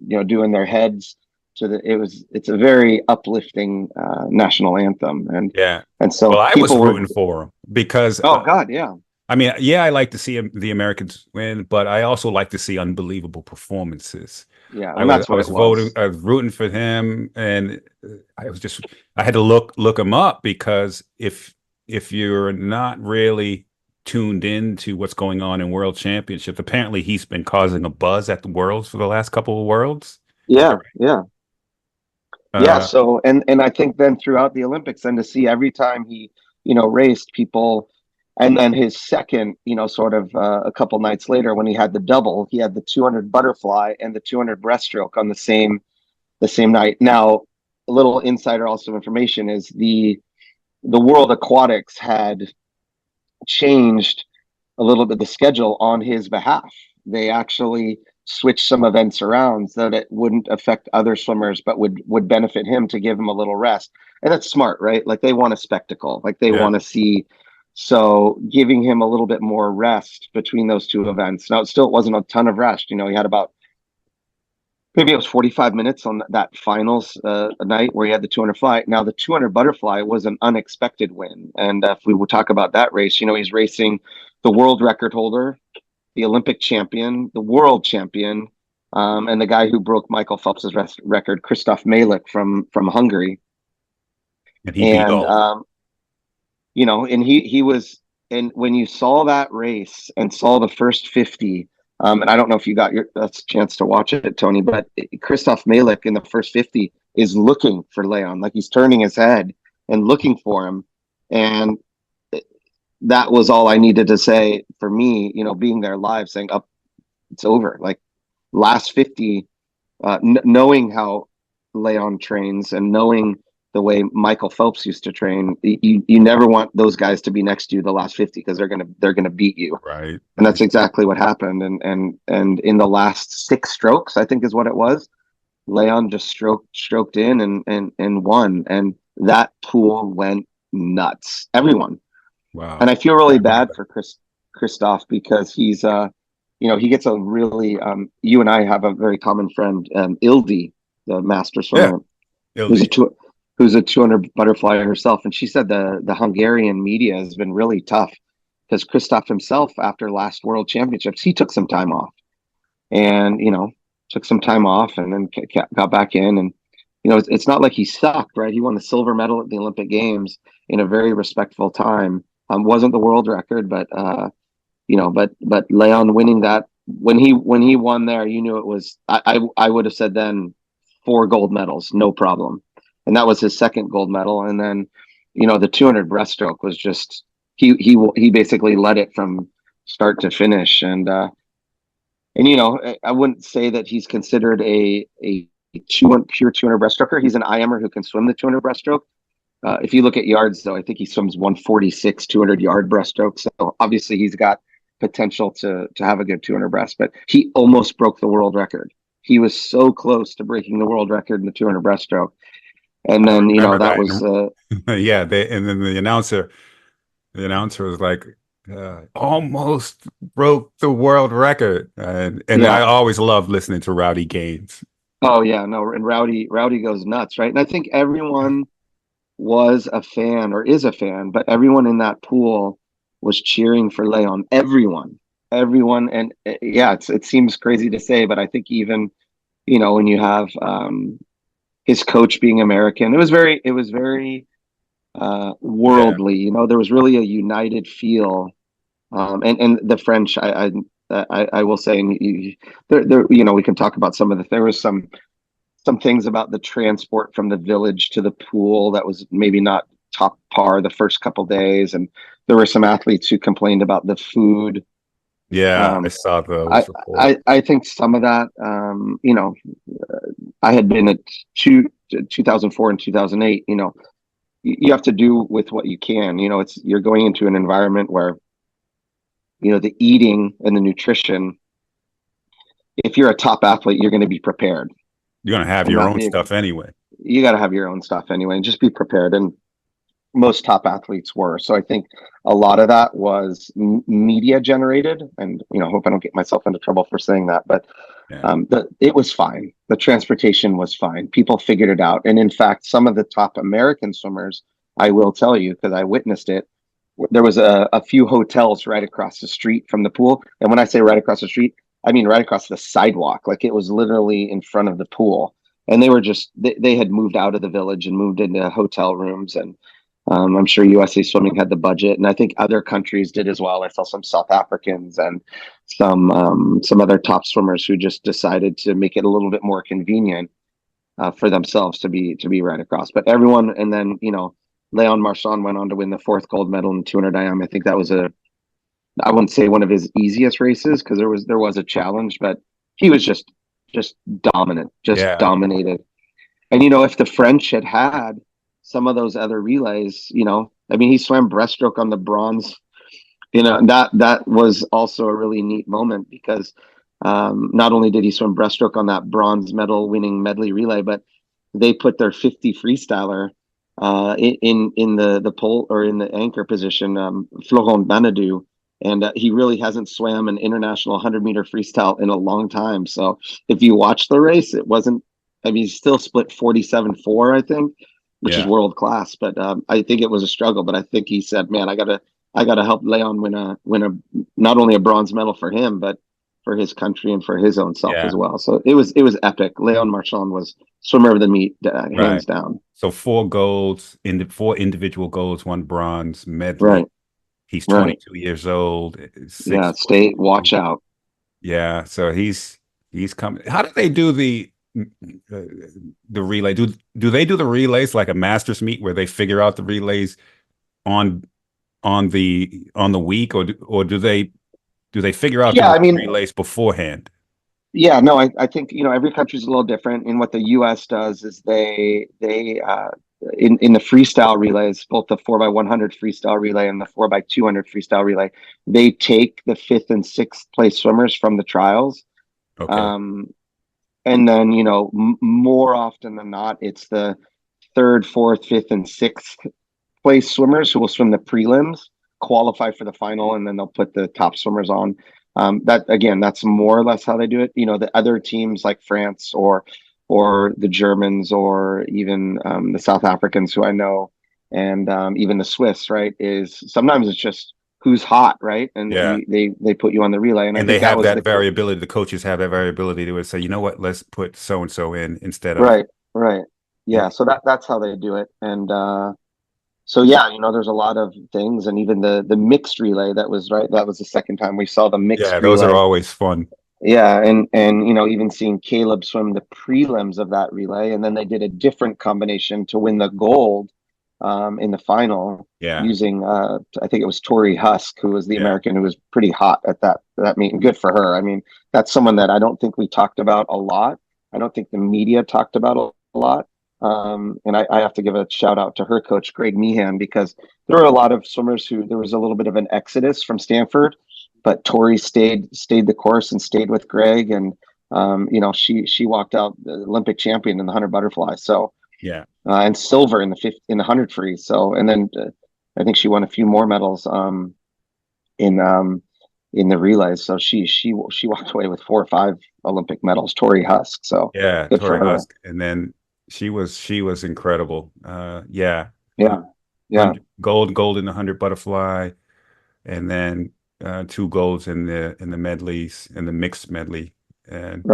[SPEAKER 3] doing their heads it's a very uplifting national anthem,
[SPEAKER 2] Yeah.
[SPEAKER 3] and so
[SPEAKER 2] Well, I was
[SPEAKER 3] people were,
[SPEAKER 2] rooting for him because
[SPEAKER 3] oh God, yeah,
[SPEAKER 2] I mean, yeah, I like to see the Americans win, but I also like to see unbelievable performances.
[SPEAKER 3] yeah,
[SPEAKER 2] I
[SPEAKER 3] and
[SPEAKER 2] was
[SPEAKER 3] that's
[SPEAKER 2] I
[SPEAKER 3] what
[SPEAKER 2] was
[SPEAKER 3] it
[SPEAKER 2] voting,
[SPEAKER 3] was.
[SPEAKER 2] I was rooting for him, and I had to look him up because if you're not really tuned in to what's going on in World Championships, apparently he's been causing a buzz at the Worlds for the last couple of Worlds. Is that
[SPEAKER 3] Yeah, yeah,
[SPEAKER 2] right?
[SPEAKER 3] yeah. So and I think then throughout the Olympics, and to see every time he raced people, and then his second, sort of a couple nights later when he had the double, he had the 200 butterfly and the 200 breaststroke on the same night. Now, a little insider also information is the World Aquatics had changed a little bit the schedule on his behalf. They actually switched some events around so that it wouldn't affect other swimmers, but would benefit him to give him a little rest. And that's smart, right? Like they want a spectacle, like they
[SPEAKER 2] Yeah.
[SPEAKER 3] want to see. So giving him a little bit more rest between those two events. Now, it wasn't a ton of rest. He had about maybe it was 45 minutes on that finals night where he had the 200 fly. Now, the 200 butterfly was an unexpected win. And if we would talk about that race, he's racing the world record holder, the Olympic champion, the world champion, and the guy who broke Michael Phelps's record, Christoph Malik from Hungary.
[SPEAKER 2] And he beat
[SPEAKER 3] And,
[SPEAKER 2] all of them.
[SPEAKER 3] and he was, and when you saw that race and saw the first 50, and I don't know if you got a chance to watch it, Tony, but Christoph Malik in the first 50 is looking for Leon, like he's turning his head and looking for him. And that was all I needed to say for me, being there live, saying, "Up, it's over." Like last 50, knowing how Leon trains and knowing the way Michael Phelps used to train, you never want those guys to be next to you the last 50 because they're gonna beat you.
[SPEAKER 2] Right.
[SPEAKER 3] And that's exactly what happened. And in the last 6 strokes, I think is what it was, Leon just stroked in and won. And that pool went nuts. Everyone.
[SPEAKER 2] Wow.
[SPEAKER 3] And I feel really bad for Christoph because he's he gets a really you and I have a very common friend, Ildi, the master swimmer,
[SPEAKER 2] Yeah.
[SPEAKER 3] who's a 200 butterfly herself, and she said the Hungarian media has been really tough because Christoph himself, after last World Championships, he took some time off, and took some time off, and then got back in, and it's not like he sucked, right? He won the silver medal at the Olympic Games in a very respectful time. Wasn't the world record, but but Leon winning that when he won there, you knew it was. I would have said then 4 gold medals, no problem, and that was his second gold medal. And then the 200 breaststroke was just he basically led it from start to finish. And I wouldn't say that he's considered a pure 200 breaststroker. He's an IMer who can swim the 200 breaststroke. If you look at yards, though, I think he swims 146 200 yard breaststroke. So obviously he's got potential to have a good 200 breast, but he almost broke the world record. He was so close to breaking the world record in the 200 breaststroke. And then, that was
[SPEAKER 2] yeah. And then the announcer was like, almost broke the world record. And
[SPEAKER 3] yeah.
[SPEAKER 2] I always love listening to Rowdy Gaines.
[SPEAKER 3] Oh yeah, no. And Rowdy goes nuts, right? And I think everyone was a fan or is a fan, but everyone in that pool was cheering for Leon. Everyone. And yeah, it seems crazy to say, but I think even, when you have his coach being American, it was very worldly.
[SPEAKER 2] Yeah.
[SPEAKER 3] There was really a united feel, and the French. I will say, and there, we can talk about some of there was some things about the transport from the village to the pool that was maybe not top par the first couple days, and there were some athletes who complained about the food.
[SPEAKER 2] Yeah, I saw those reports.
[SPEAKER 3] I think some of that, I had been at 2004 and 2008. You have to do with what you can. You're going into an environment where, the eating and the nutrition. If you're a top athlete, you're going to be prepared.
[SPEAKER 2] You're going to have your own stuff anyway. You
[SPEAKER 3] got to have your own stuff anyway, and just be prepared. And most top athletes were. So I think a lot of that was media generated, and hope I don't get myself into trouble for saying that, but
[SPEAKER 2] Yeah.
[SPEAKER 3] It was fine. The transportation was fine. People figured it out. And in fact, some of the top American swimmers, I will tell you, because I witnessed it, there was a few hotels right across the street from the pool. And when I say right across the street, I mean right across the sidewalk. Like it was literally in front of the pool. And they were just, they had moved out of the village and moved into hotel rooms. And I'm sure USA Swimming had the budget. And I think other countries did as well. I saw some South Africans and some other top swimmers who just decided to make it a little bit more convenient for themselves to be right across. But everyone, and then, Léon Marchand went on to win the 4th gold medal in 200 IM. I think that was I wouldn't say one of his easiest races because there was a challenge, but he was just dominant, dominated. And if the French had some of those other relays, I mean, he swam breaststroke on the bronze. That was also a really neat moment because not only did he swim breaststroke on that bronze medal winning medley relay, but they put their 50 freestyler in the pole or in the anchor position, Florent Banadou, and he really hasn't swam an international 100-meter freestyle in a long time. So if you watch the race, it wasn't. I mean, he still split 47.4, I think, which is world class. But I think it was a struggle. But I think he said, "Man, I gotta help Léon win a not only a bronze medal for him, but for his country and for his own self as well." So it was epic. Léon Marchand was swimmer of the meet, hands down.
[SPEAKER 2] So 4 golds, 4 individual golds, 1 bronze medley.
[SPEAKER 3] Right.
[SPEAKER 2] He's 22 years old.
[SPEAKER 3] Watch out.
[SPEAKER 2] Yeah. So he's coming. How do they do the relay? Do they do the relays like a masters meet where they figure out the relays on the week, or do they figure out the relays beforehand?
[SPEAKER 3] Yeah, no, I think every country is a little different. And what the U.S. does is they in the freestyle relays, both the 4x100 freestyle relay and the 4x200 freestyle relay, they take the 5th and 6th place swimmers from the trials.
[SPEAKER 2] Okay.
[SPEAKER 3] And then more often than not, it's the 3rd, 4th, 5th, and 6th place swimmers who will swim the prelims, qualify for the final, and then they'll put the top swimmers on. That's more or less how they do it. The other teams like France or the Germans or even the South Africans who I know, and even the Swiss, right, is sometimes it's just who's hot, right? And they put you on the relay. And
[SPEAKER 2] they have that variability. The coaches have that variability to say, you know what, let's put so-and-so in instead of.
[SPEAKER 3] Right. Yeah. So that's how they do it. And there's a lot of things, and even the mixed relay that was the second time we saw the mixed relay.
[SPEAKER 2] Those are always fun.
[SPEAKER 3] Yeah, and even seeing Caleb swim the prelims of that relay, and then they did a different combination to win the gold in the final. Yeah, using I think it was Tori Husk, who was the American who was pretty hot at that meet, and good for her. I mean, that's someone that I don't think we talked about a lot. I don't think the media talked about a lot. And I have to give a shout out to her coach, Greg Meehan, because there were a lot of swimmers there was a little bit of an exodus from Stanford, but Tori stayed the course and stayed with Greg. And, she walked out the Olympic champion in the 100 butterfly. So, and silver in the 100 free. So, and then I think she won a few more medals, in the relays. So she walked away with 4 or 5 Olympic medals, Tori Husk. So
[SPEAKER 2] Tori Husk. And then she was incredible. Gold in the 100 butterfly, and then 2 golds in the medleys, in the mixed medley, and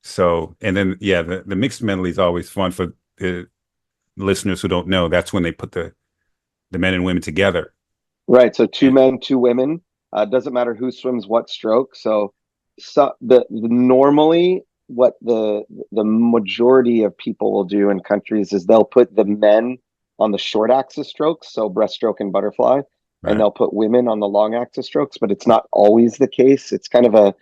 [SPEAKER 2] so, and then the mixed medley is always fun for the listeners who don't know. That's when they put the men and women together.
[SPEAKER 3] Right. So 2 men, 2 women. Doesn't matter who swims what stroke. So normally, what the majority of people will do in countries is they'll put the men on the short axis strokes, so breaststroke and butterfly, and they'll put women on the long axis strokes, but it's not always the case. It's kind of a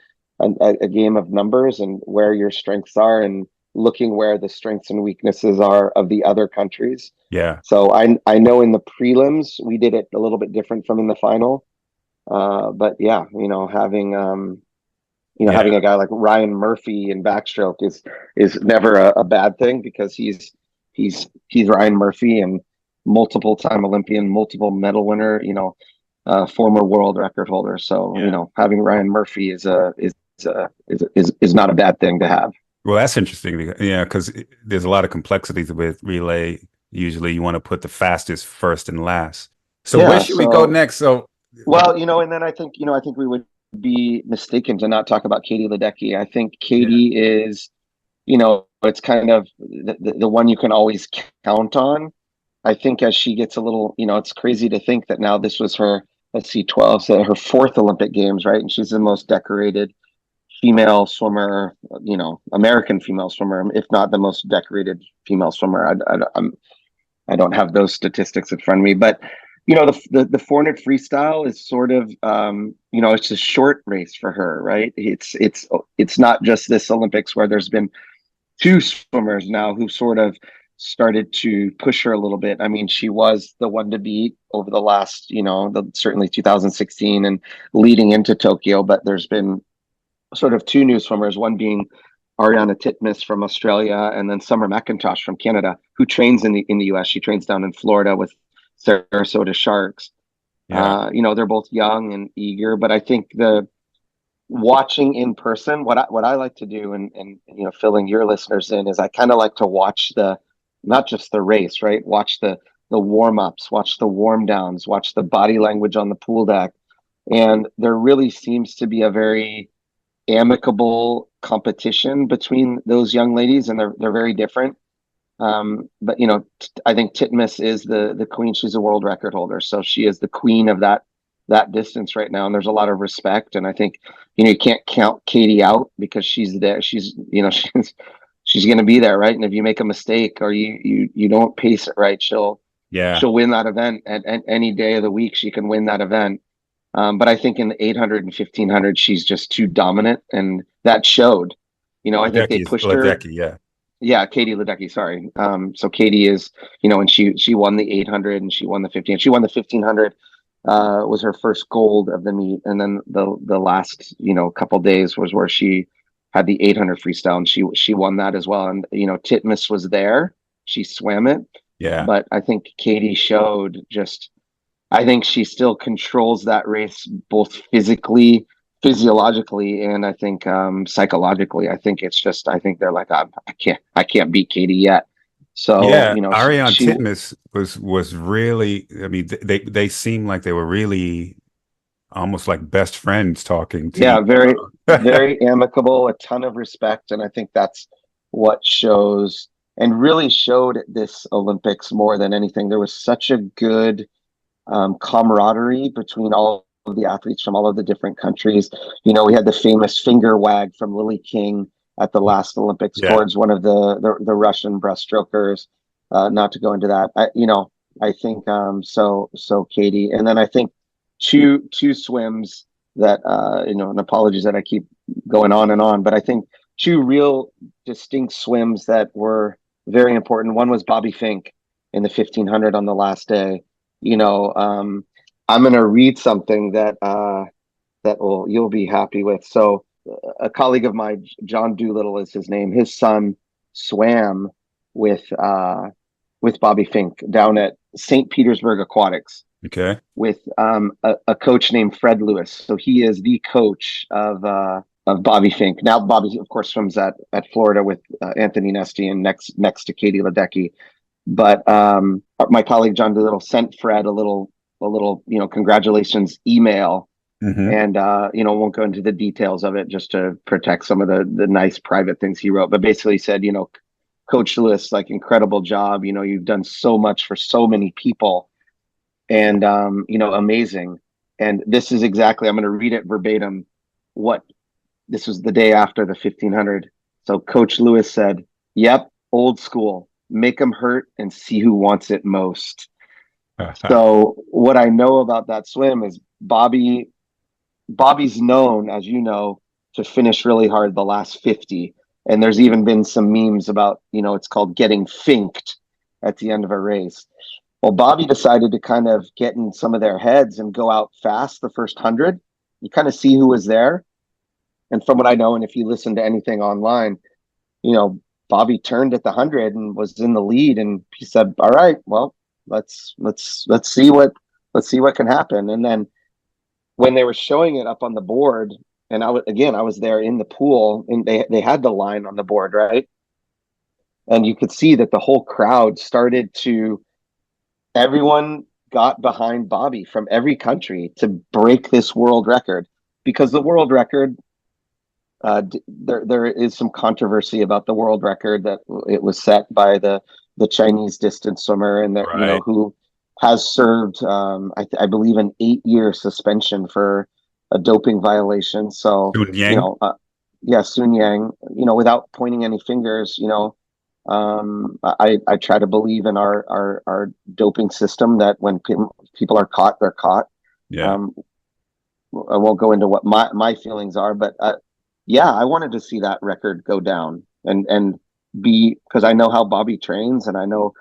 [SPEAKER 3] game of numbers and where your strengths are and looking where the strengths and weaknesses are of the other countries. Yeah. So I know in the prelims we did it a little bit different from in the final. But having a guy like Ryan Murphy in backstroke is never a bad thing, because he's Ryan Murphy, and multiple time Olympian, multiple medal winner, former world record holder. So having Ryan Murphy is is not a bad thing to have.
[SPEAKER 2] Well, that's interesting. Yeah, because there's a lot of complexities with relay. Usually, you want to put the fastest first and last. So where
[SPEAKER 3] Yeah.
[SPEAKER 2] should we go next? So,
[SPEAKER 3] Well, and then I think we would be mistaken to not talk about Katie Ledecky. I think
[SPEAKER 2] yeah,
[SPEAKER 3] Katie is, it's kind of the one you can always count on. I think as she gets a little, it's crazy to think that now this was her, let's see, 12, so her fourth Olympic Games, right? And she's the most decorated female swimmer, American female swimmer, if not the most decorated female swimmer. I don't have those statistics in front of me, but the 400 freestyle is sort of, it's a short race for her, right? It's not just this Olympics where there's been two swimmers now who sort of started to push her a little bit. I mean, she was the one to beat over the last, certainly 2016 and leading into Tokyo, but there's been sort of two new swimmers, one being Ariarne Titmus from Australia, and then Summer McIntosh from Canada, who trains in the US. She trains down in Florida with Sarasota Sharks.
[SPEAKER 2] yeah,
[SPEAKER 3] They're both young and eager, but I think the watching in person, what I like to do, and filling your listeners in, is I kind of like to watch not just the race, right? Watch the warm ups, watch the warm downs, watch the body language on the pool deck, and there really seems to be a very amicable competition between those young ladies, and they're very different. But I think Titmus is the queen. She's a world record holder, so she is the queen of that distance right now, and there's a lot of respect. And I think you can't count Katie out because she's there. She's she's going to be there, right? And if you make a mistake or you don't pace it right, she'll win that event at any day of the week. She can win that event. But I think in the 800 and 1500, she's just too dominant, and that showed. I think they pushed her.
[SPEAKER 2] yeah.
[SPEAKER 3] Yeah, Katie Ledecky, sorry. So Katie is, and she won the 800 and she won the 15. She won the 1500. Was her first gold of the meet, and then the last couple days was where she had the 800 freestyle, and she won that as well. And Titmus was there. She swam it.
[SPEAKER 2] Yeah.
[SPEAKER 3] But I think Katie showed I think she still controls that race both physically, physiologically, and I think psychologically. I think they're like, I can't beat Katie yet. So
[SPEAKER 2] yeah, Ariarne Titmus was really. I mean, they seemed like they were really almost like best friends talking.
[SPEAKER 3] Yeah, very very amicable, a ton of respect, and I think that's what shows and really showed at this Olympics more than anything. There was such a good camaraderie between all of the athletes from all of the different countries. We had the famous finger wag from Lily King at the last Olympics towards one of the Russian breaststrokers. Not to go into that, I think so Katie, and then I think two swims that and apologies that I keep going on and on, but I think two real distinct swims that were very important. One was Bobby Finke in the 1500 on the last day. I'm going to read something that you'll be happy with. So a colleague of mine, John Doolittle is his name. His son swam with Bobby Finke down at St. Petersburg Aquatics.
[SPEAKER 2] Okay.
[SPEAKER 3] With a coach named Fred Lewis. So he is the coach of Bobby Finke. Now Bobby, of course, swims at Florida with Anthony Nesti and next to Katie Ledecky. But my colleague John Doolittle sent Fred a little congratulations email. Mm-hmm. And won't go into the details of it just to protect some of the nice private things he wrote. But basically said, Coach Lewis, like, incredible job. You've done so much for so many people. And amazing. And this is exactly, I'm going to read it verbatim. This was the day after the 1500. So Coach Lewis said, "Yep, old school. Make them hurt and see who wants it most." So what I know about that swim is Bobby's known, as you know, to finish really hard the last 50. And there's even been some memes about, it's called getting finked at the end of a race. Well, Bobby decided to kind of get in some of their heads and go out fast the first 100. You kind of see who was there. And from what I know, and if you listen to anything online, Bobby turned at the 100 and was in the lead, and he said, "All right, well, let's see what can happen." And then when they were showing it up on the board, and I was there in the pool, and they had the line on the board, right? And you could see that the whole crowd started to, everyone got behind Bobby from every country to break this world record, because the world record, there is some controversy about the world record, that it was set by the Chinese distance swimmer, and that, you know,
[SPEAKER 2] Right.
[SPEAKER 3] who has served, I believe, an 8-year suspension for a doping violation. So,
[SPEAKER 2] Sun
[SPEAKER 3] you
[SPEAKER 2] Yang.
[SPEAKER 3] know, yeah, Sun Yang, you know, without pointing any fingers, you know, I try to believe in our doping system, that when people are caught, they're caught.
[SPEAKER 2] Yeah.
[SPEAKER 3] Um, I won't go into what my feelings are, but yeah, I wanted to see that record go down, and be, because I know how Bobby trains, and I know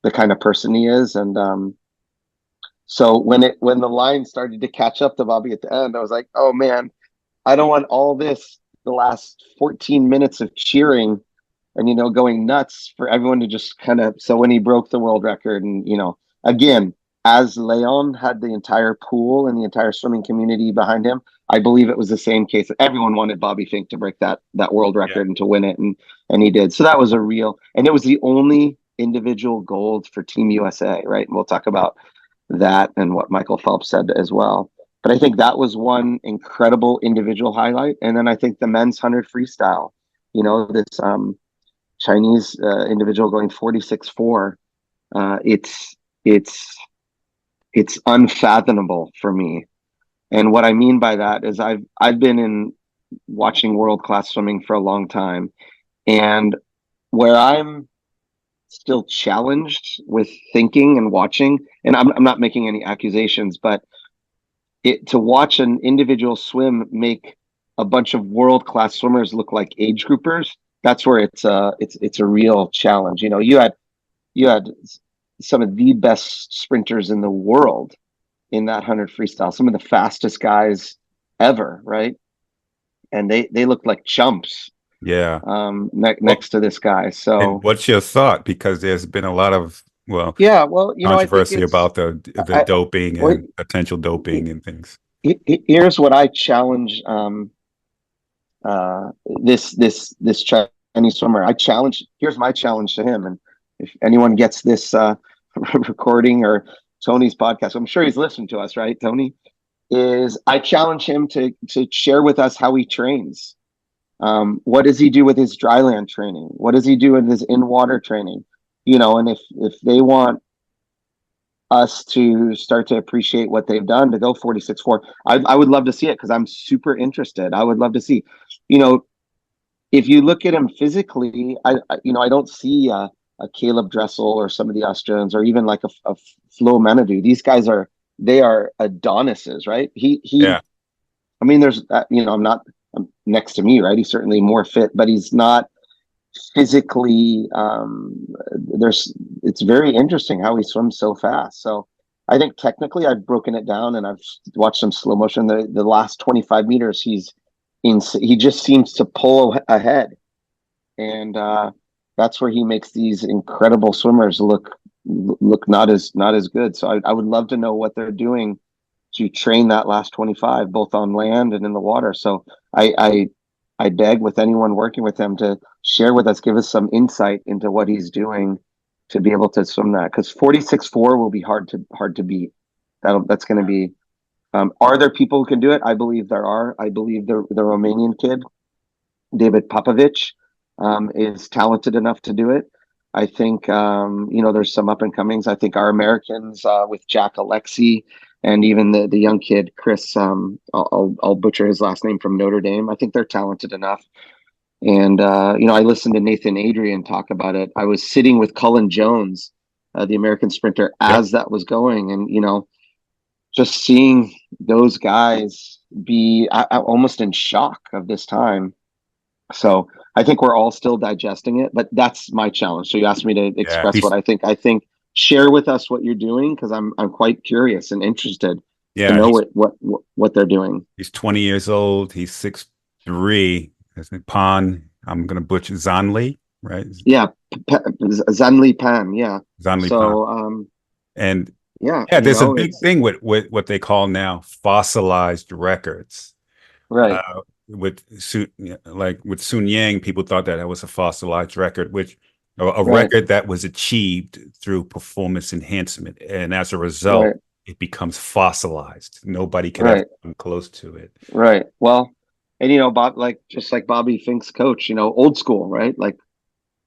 [SPEAKER 3] the kind of person he is, and so when the line started to catch up to Bobby at the end, I was like, oh man, I don't want all this, the last 14 minutes of cheering and, you know, going nuts, for everyone to just kind of, so when he broke the world record, and, you know, again, as Leon had the entire pool and the entire swimming community behind him, I believe it was the same case. Everyone wanted Bobby Fink to break that world
[SPEAKER 2] Yeah.
[SPEAKER 3] record and to win it, and he did. So that was a real, and it was the only individual gold for Team USA, right? And we'll talk about that and what Michael Phelps said as well. But I think that was one incredible individual highlight. And then I think the men's 100 freestyle, you know, this Chinese individual going 46.4. It's it's unfathomable for me. And what I mean by that is I've been in watching world class swimming for a long time, and where I'm still challenged with thinking and watching, and I'm not making any accusations, but to watch an individual swim make a bunch of world class swimmers look like age groupers, that's where it's a real challenge. You know, you had some of the best sprinters in the world in that 100 freestyle, some of the fastest guys ever, right? And they looked like chumps
[SPEAKER 2] Yeah. Well,
[SPEAKER 3] next to this guy.
[SPEAKER 2] and
[SPEAKER 3] So
[SPEAKER 2] what's your thought? Because there's been a lot of, well,
[SPEAKER 3] yeah, well, you know, I think
[SPEAKER 2] controversy
[SPEAKER 3] it's
[SPEAKER 2] about the
[SPEAKER 3] I
[SPEAKER 2] doping
[SPEAKER 3] well,
[SPEAKER 2] and potential doping and things.
[SPEAKER 3] here's what I challenge this Chinese swimmer. Here's my challenge to him, and if anyone gets this recording or Tony's podcast, I'm sure he's listening to us, right, Tony? Is I challenge him to share with us how he trains. What does he do with his dryland training? What does he do with his in water training? You know, and if they want us to start to appreciate what they've done to go 46.4, I would love to see it, because I'm super interested. I would love to see, you know, if you look at him physically, you know, I don't see a Caleb Dressel or some of the Australians, or even like a Flo Menadu. These guys they are Adonises, right?
[SPEAKER 2] Yeah.
[SPEAKER 3] I mean, there's you know, I'm next to me, right? He's certainly more fit, but he's not physically. It's very interesting how he swims so fast. So I think technically I've broken it down, and I've watched some slow motion. The last 25 meters, he just seems to pull ahead, and that's where he makes these incredible swimmers look not as good. So I would love to know what they're doing to train that last 25, both on land and in the water. So I beg with anyone working with him to share with us, give us some insight into what he's doing to be able to swim that, because 46.4 will be hard to beat. That's going to be. Are there people who can do it? I believe there are. I believe the Romanian kid, David Popovic, is talented enough to do it. I think you know, there's some up and comings. I think our Americans with Jack Alexi, and even the young kid Chris, I'll butcher his last name, from Notre Dame. I think they're talented enough. And you know, I listened to Nathan Adrian talk about it. I was sitting with Cullen Jones, the American sprinter,
[SPEAKER 2] Yep.
[SPEAKER 3] as that was going, and you know, just seeing those guys be almost in shock of this time. So I think we're all still digesting it, but that's my challenge. So you asked me to
[SPEAKER 2] Yeah.
[SPEAKER 3] express what I think. I think share with us what you're doing, because I'm quite curious and interested to
[SPEAKER 2] Yeah.
[SPEAKER 3] know what they're doing.
[SPEAKER 2] He's 20 years old. He's 6'3". His name Pan. I'm gonna butcher Zhanle, right?
[SPEAKER 3] Yeah, Zanli Pan. Yeah.
[SPEAKER 2] Zhanle Pan.
[SPEAKER 3] So
[SPEAKER 2] And
[SPEAKER 3] yeah,
[SPEAKER 2] yeah,
[SPEAKER 3] you
[SPEAKER 2] there's a
[SPEAKER 3] know,
[SPEAKER 2] big thing with what they call now fossilized records,
[SPEAKER 3] Right.
[SPEAKER 2] With with Sun Yang, people thought that was a fossilized record, which a
[SPEAKER 3] Right.
[SPEAKER 2] record that was achieved through performance enhancement, and as a result,
[SPEAKER 3] Right.
[SPEAKER 2] it becomes fossilized. Nobody could ever
[SPEAKER 3] Right.
[SPEAKER 2] come close to it.
[SPEAKER 3] Right. Well, and Bob, like just like Bobby Fink's coach, old school, right? Like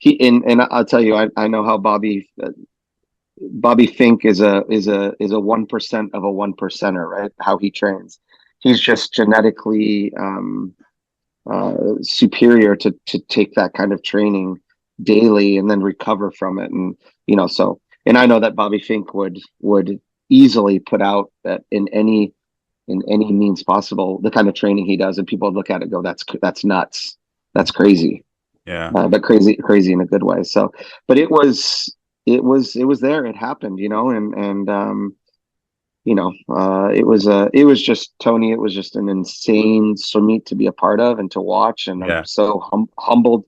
[SPEAKER 3] and I'll tell you, I know how Bobby Fink is a 1% of a 1%er, right? How he trains. He's just genetically superior to take that kind of training daily and then recover from it. And and I know that Bobby Fink would easily put out that in any means possible the kind of training he does, and people would look at it and go, that's nuts, that's crazy.
[SPEAKER 2] Yeah.
[SPEAKER 3] But crazy in a good way. So, but it was there, it happened, and it was just, Tony, it was just an insane swim meet to be a part of and to watch, and I'm
[SPEAKER 2] Yeah.
[SPEAKER 3] so humbled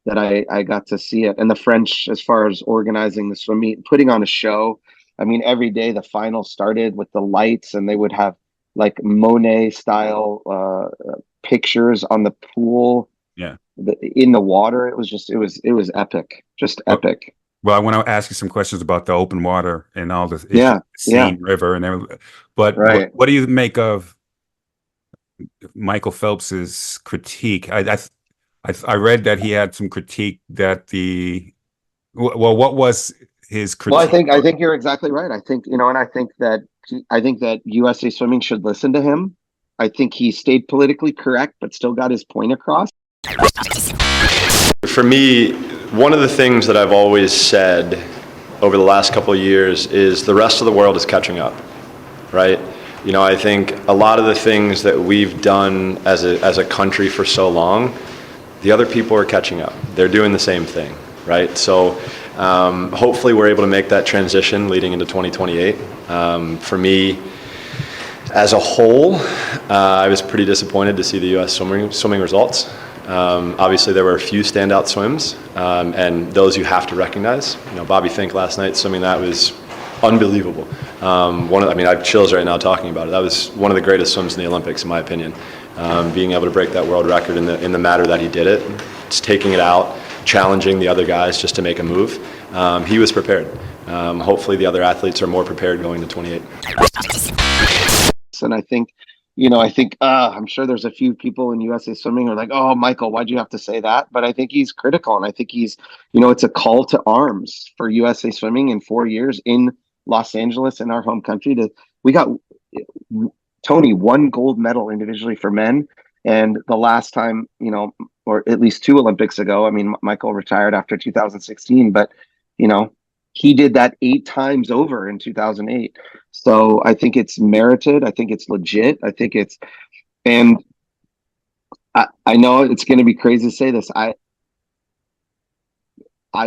[SPEAKER 3] that I got to see it. And the French, as far as organizing the swim meet, putting on a show. I mean, every day the final started with the lights, and they would have like Monet style pictures on the pool,
[SPEAKER 2] Yeah.
[SPEAKER 3] in the water. It was epic, just
[SPEAKER 2] Well,
[SPEAKER 3] epic.
[SPEAKER 2] well, I want to ask you some questions about the open water and all the issues,
[SPEAKER 3] Yeah, yeah,
[SPEAKER 2] Seine River and everything. But
[SPEAKER 3] right.
[SPEAKER 2] what do you make of Michael Phelps's critique? I read that he had some critique that well, what was his
[SPEAKER 3] Well, I
[SPEAKER 2] critique?
[SPEAKER 3] think I think you're exactly right. I think and I think that USA Swimming should listen to him. I think he stayed politically correct, but still got his point across.
[SPEAKER 4] For me, one of the things that I've always said over the last couple of years is the rest of the world is catching up, right? I think a lot of the things that we've done as a country for so long, the other people are catching up. They're doing the same thing, right? So hopefully we're able to make that transition leading into 2028. For me, as a whole, I was pretty disappointed to see the U.S. swimming results. Obviously, there were a few standout swims, and those you have to recognize. Bobby Fink last night swimming that was unbelievable. I have chills right now talking about it. That was one of the greatest swims in the Olympics, in my opinion. Being able to break that world record in the manner that he did it, just taking it out, challenging the other guys just to make a move. He was prepared. Hopefully, the other athletes are more prepared going to 28.
[SPEAKER 3] And I'm sure there's a few people in USA Swimming who are like, "Oh, Michael, why'd you have to say that?" But I think he's critical, and I think it's a call to arms for USA Swimming in 4 years in Los Angeles, in our home country. We got, Tony, one gold medal individually for men, and the last time, or at least 2 Olympics ago. I mean, Michael retired after 2016, but he did that 8 times over in 2008. So I think it's merited. I think it's legit. And I know it's going to be crazy to say this. I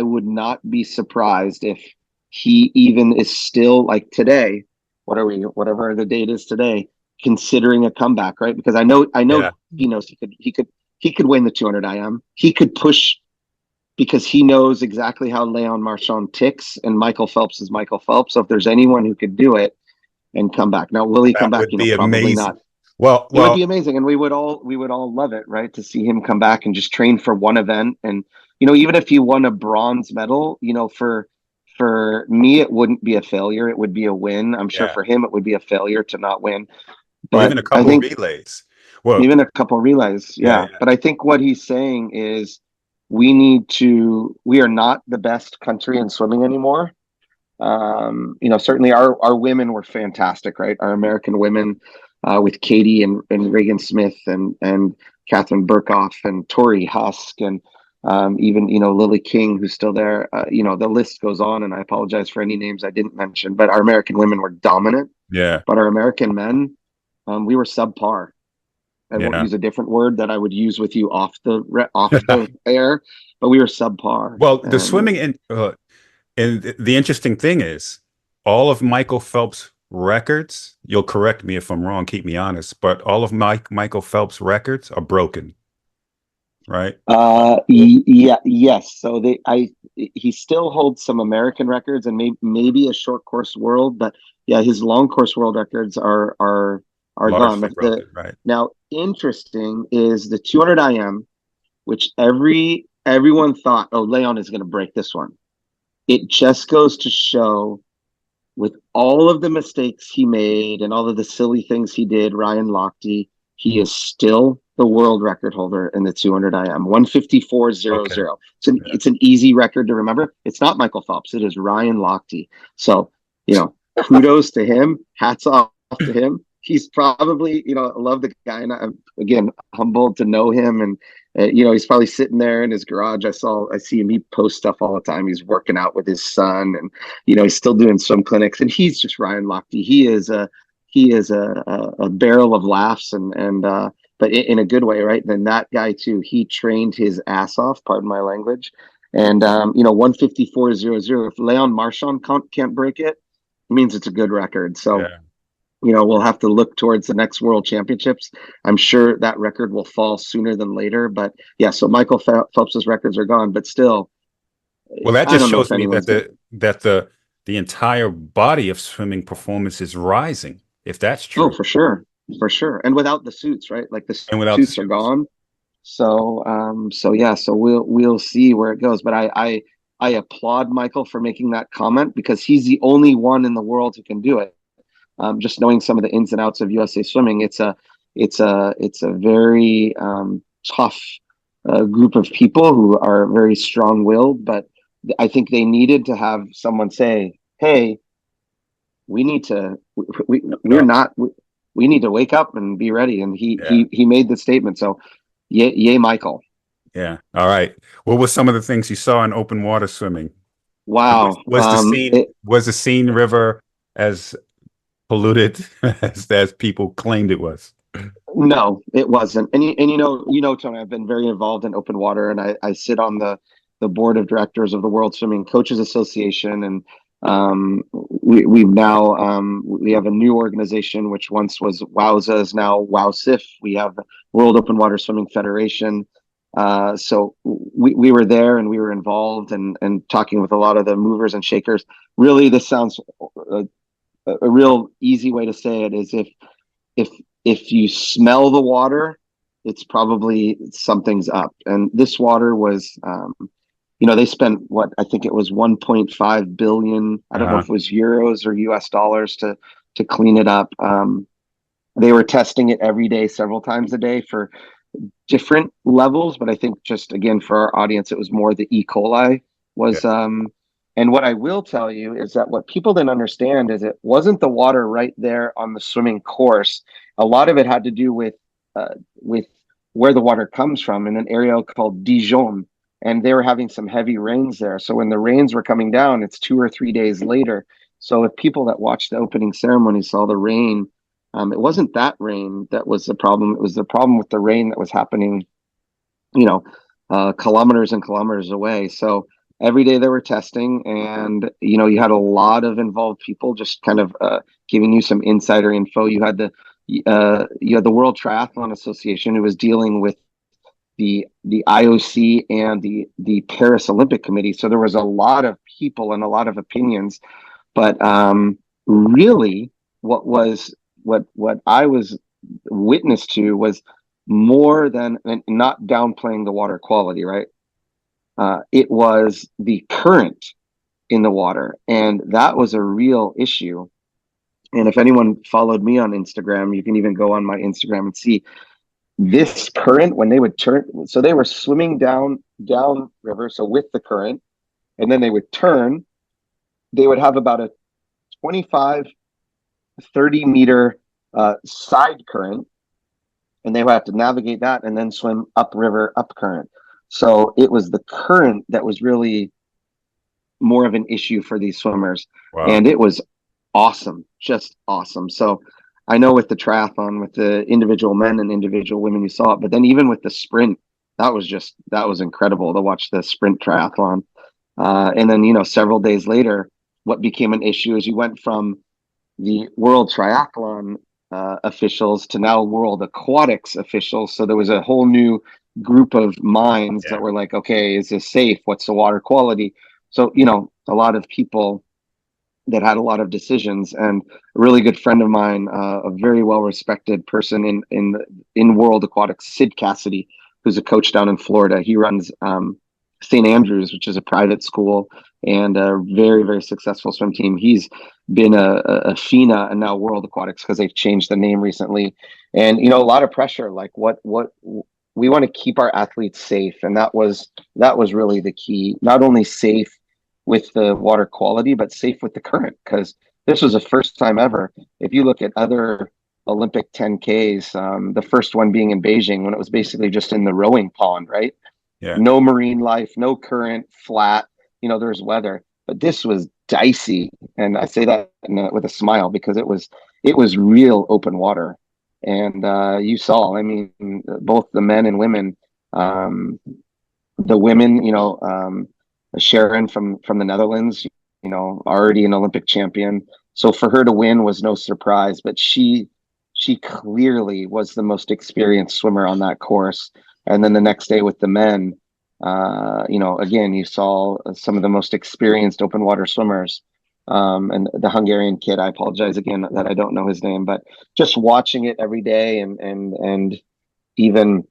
[SPEAKER 3] would not be surprised if he even is still, like, today, whatever the date is today, considering a comeback, right? Because I know
[SPEAKER 2] Yeah.
[SPEAKER 3] he knows he could win the 200 IM. He could push, because he knows exactly how Léon Marchand ticks, and Michael Phelps is Michael Phelps. So if there's anyone who could do it and come back, now will he come
[SPEAKER 2] That
[SPEAKER 3] back?
[SPEAKER 2] would be
[SPEAKER 3] Probably
[SPEAKER 2] amazing.
[SPEAKER 3] not.
[SPEAKER 2] Well,
[SPEAKER 3] It would be amazing, and we would all love it, right? To see him come back and just train for one event, and even if he won a bronze medal, for me it wouldn't be a failure; it would be a win. I'm sure
[SPEAKER 2] yeah,
[SPEAKER 3] for him it would be a failure to not win,
[SPEAKER 2] or even
[SPEAKER 3] but
[SPEAKER 2] a
[SPEAKER 3] I
[SPEAKER 2] couple of
[SPEAKER 3] think
[SPEAKER 2] relays. Well,
[SPEAKER 3] even a couple relays,
[SPEAKER 2] yeah,
[SPEAKER 3] yeah. But I think what he's saying is we are not the best country in swimming anymore. Certainly our women were fantastic, right? Our American women, with Katie and Reagan Smith and Catherine Burkhoff and Tori Husk, and even Lily King, who's still there. The list goes on, and I apologize for any names I didn't mention, but our American women were dominant.
[SPEAKER 2] yeah,
[SPEAKER 3] But our American men, we were subpar. I won't
[SPEAKER 2] yeah.
[SPEAKER 3] use a different word that I would use with you off the air, but we were subpar.
[SPEAKER 2] Well, the
[SPEAKER 3] And
[SPEAKER 2] swimming and the interesting thing is, all of Michael Phelps' records. You'll correct me if I'm wrong. Keep me honest, but all of Michael Phelps' records are broken, right?
[SPEAKER 3] yeah, yes. So he still holds some American records and maybe a short course world, but yeah, his long course world records are are gone.
[SPEAKER 2] largely
[SPEAKER 3] But
[SPEAKER 2] broken, right?
[SPEAKER 3] now interesting is the 200 IM, which everyone thought, oh, Léon is going to break this one. It just goes to show, with all of the mistakes he made and all of the silly things he did, Ryan Lochte, he is still the world record holder in the 200 IM, 154.00.
[SPEAKER 2] Okay.
[SPEAKER 3] It's an easy record to remember. It's not Michael Phelps. It is Ryan Lochte. So, kudos to him. Hats off to him. He's probably, I love the guy, and I'm, again, humbled to know him. And he's probably sitting there in his garage. I see him. He posts stuff all the time. He's working out with his son, and he's still doing swim clinics. And he's just Ryan Lochte. He is a barrel of laughs, and but in a good way, right? Then that guy too. He trained his ass off. Pardon my language. And 154.00. If Léon Marchand can't break it, it means it's a good record. So.
[SPEAKER 2] Yeah.
[SPEAKER 3] We'll have to look towards the next World Championships. I'm sure that record will fall sooner than later. But yeah, so Michael Phelps's records are gone, but still.
[SPEAKER 2] Well, that just shows me that the entire body of swimming performance is rising, if that's true.
[SPEAKER 3] Oh, for sure, and without the suits, right? Like the suits are gone. So we'll see where it goes. But I applaud Michael for making that comment, because he's the only one in the world who can do it. Just knowing some of the ins and outs of USA Swimming, it's a very tough group of people who are very strong-willed. But I think they needed to have someone say, "Hey, we need to wake up and be ready." And he made the statement. So, yay, Michael.
[SPEAKER 2] Yeah. All right. What were some of the things you saw in open water swimming?
[SPEAKER 3] Wow.
[SPEAKER 2] Was the Seine River as polluted as people claimed it was?
[SPEAKER 3] No, it wasn't. And Tony, I've been very involved in open water, and I sit on the board of directors of the World Swimming Coaches Association, and we have a new organization, which once was WOWSA, is now WOWSIF. We have World Open Water Swimming Federation. So we were there, and we were involved and talking with a lot of the movers and shakers. Really, this sounds a real easy way to say it is, if you smell the water, it's probably something's up. And this water was, they spent I think it was 1.5 billion. I don't know if it was euros or US dollars to clean it up. They were testing it every day, several times a day, for different levels. But I think, just again, for our audience, it was more the E. coli was, and what I will tell you is that what people didn't understand is it wasn't the water right there on the swimming course. A lot of it had to do with where the water comes from, in an area called Dijon, and they were having some heavy rains there. So when the rains were coming down, it's 2 or 3 days later. So if people that watched the opening ceremony saw the rain, it wasn't that rain that was the problem. It was the problem with the rain that was happening, kilometers and kilometers away. So every day they were testing, and you had a lot of involved people just kind of giving you some insider info. You had the World Triathlon Association, who was dealing with the IOC and the Paris Olympic Committee. So there was a lot of people and a lot of opinions. But really, what I was witness to was more than, and not downplaying the water quality, right? It was the current in the water, and that was a real issue. And if anyone followed me on Instagram, you can even go on my Instagram and see this current when they would turn. So they were swimming down river, so with the current, and then they would turn. They would have about a 25, 30 meter side current, and they would have to navigate that and then swim upriver, up current. So it was the current that was really more of an issue for these swimmers. Wow. And it was awesome, just awesome. So I know with the triathlon, with the individual men and individual women, you saw it, but then even with the sprint, that was incredible to watch the sprint triathlon. And then, several days later, what became an issue is you went from the World Triathlon officials to now World Aquatics officials. So there was a whole new group of minds that were like, okay, is this safe? What's the water quality? So, a lot of people that had a lot of decisions. And a really good friend of mine, a very well respected person in world aquatics, Sid Cassidy, who's a coach down in Florida. He runs St. Andrews, which is a private school and a very, very successful swim team. He's been a FINA and now World Aquatics because they've changed the name recently. And, you know, a lot of pressure, like what we want to keep our athletes safe. And that was really the key, not only safe with the water quality, but safe with the current, because this was the first time ever. If you look at other Olympic 10Ks, the first one being in Beijing, when it was basically just in the rowing pond, right?
[SPEAKER 2] Yeah.
[SPEAKER 3] No marine life, no current, flat, you know, there's weather. But this was dicey. And I say that with a smile because it was real open water. And you saw, I mean, both the men and women, the women, you know, Sharon from the Netherlands, you know, already an Olympic champion. So for her to win was no surprise, but she clearly was the most experienced swimmer on that course. And then the next day with the men, you know, again, you saw some of the most experienced open water swimmers. And the Hungarian kid, I apologize again that I don't know his name, but just watching it every day and even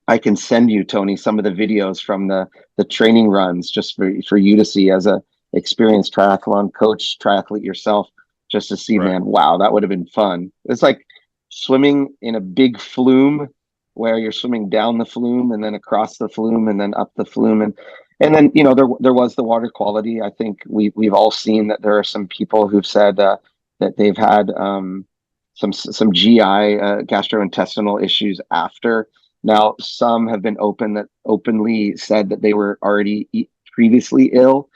[SPEAKER 3] I can send you, Tony, some of the videos from the training runs just for you to see as a experienced triathlon coach, triathlete yourself, just to see,
[SPEAKER 2] Right.
[SPEAKER 3] man, wow, that would have been fun. It's like swimming in a big flume where you're swimming down the flume and then across the flume and then up the flume. And then, you know, there was the water quality. I think we've all seen that there are some people who've said that they've had some GI gastrointestinal issues after. Now, some have been openly said that they were already previously ill,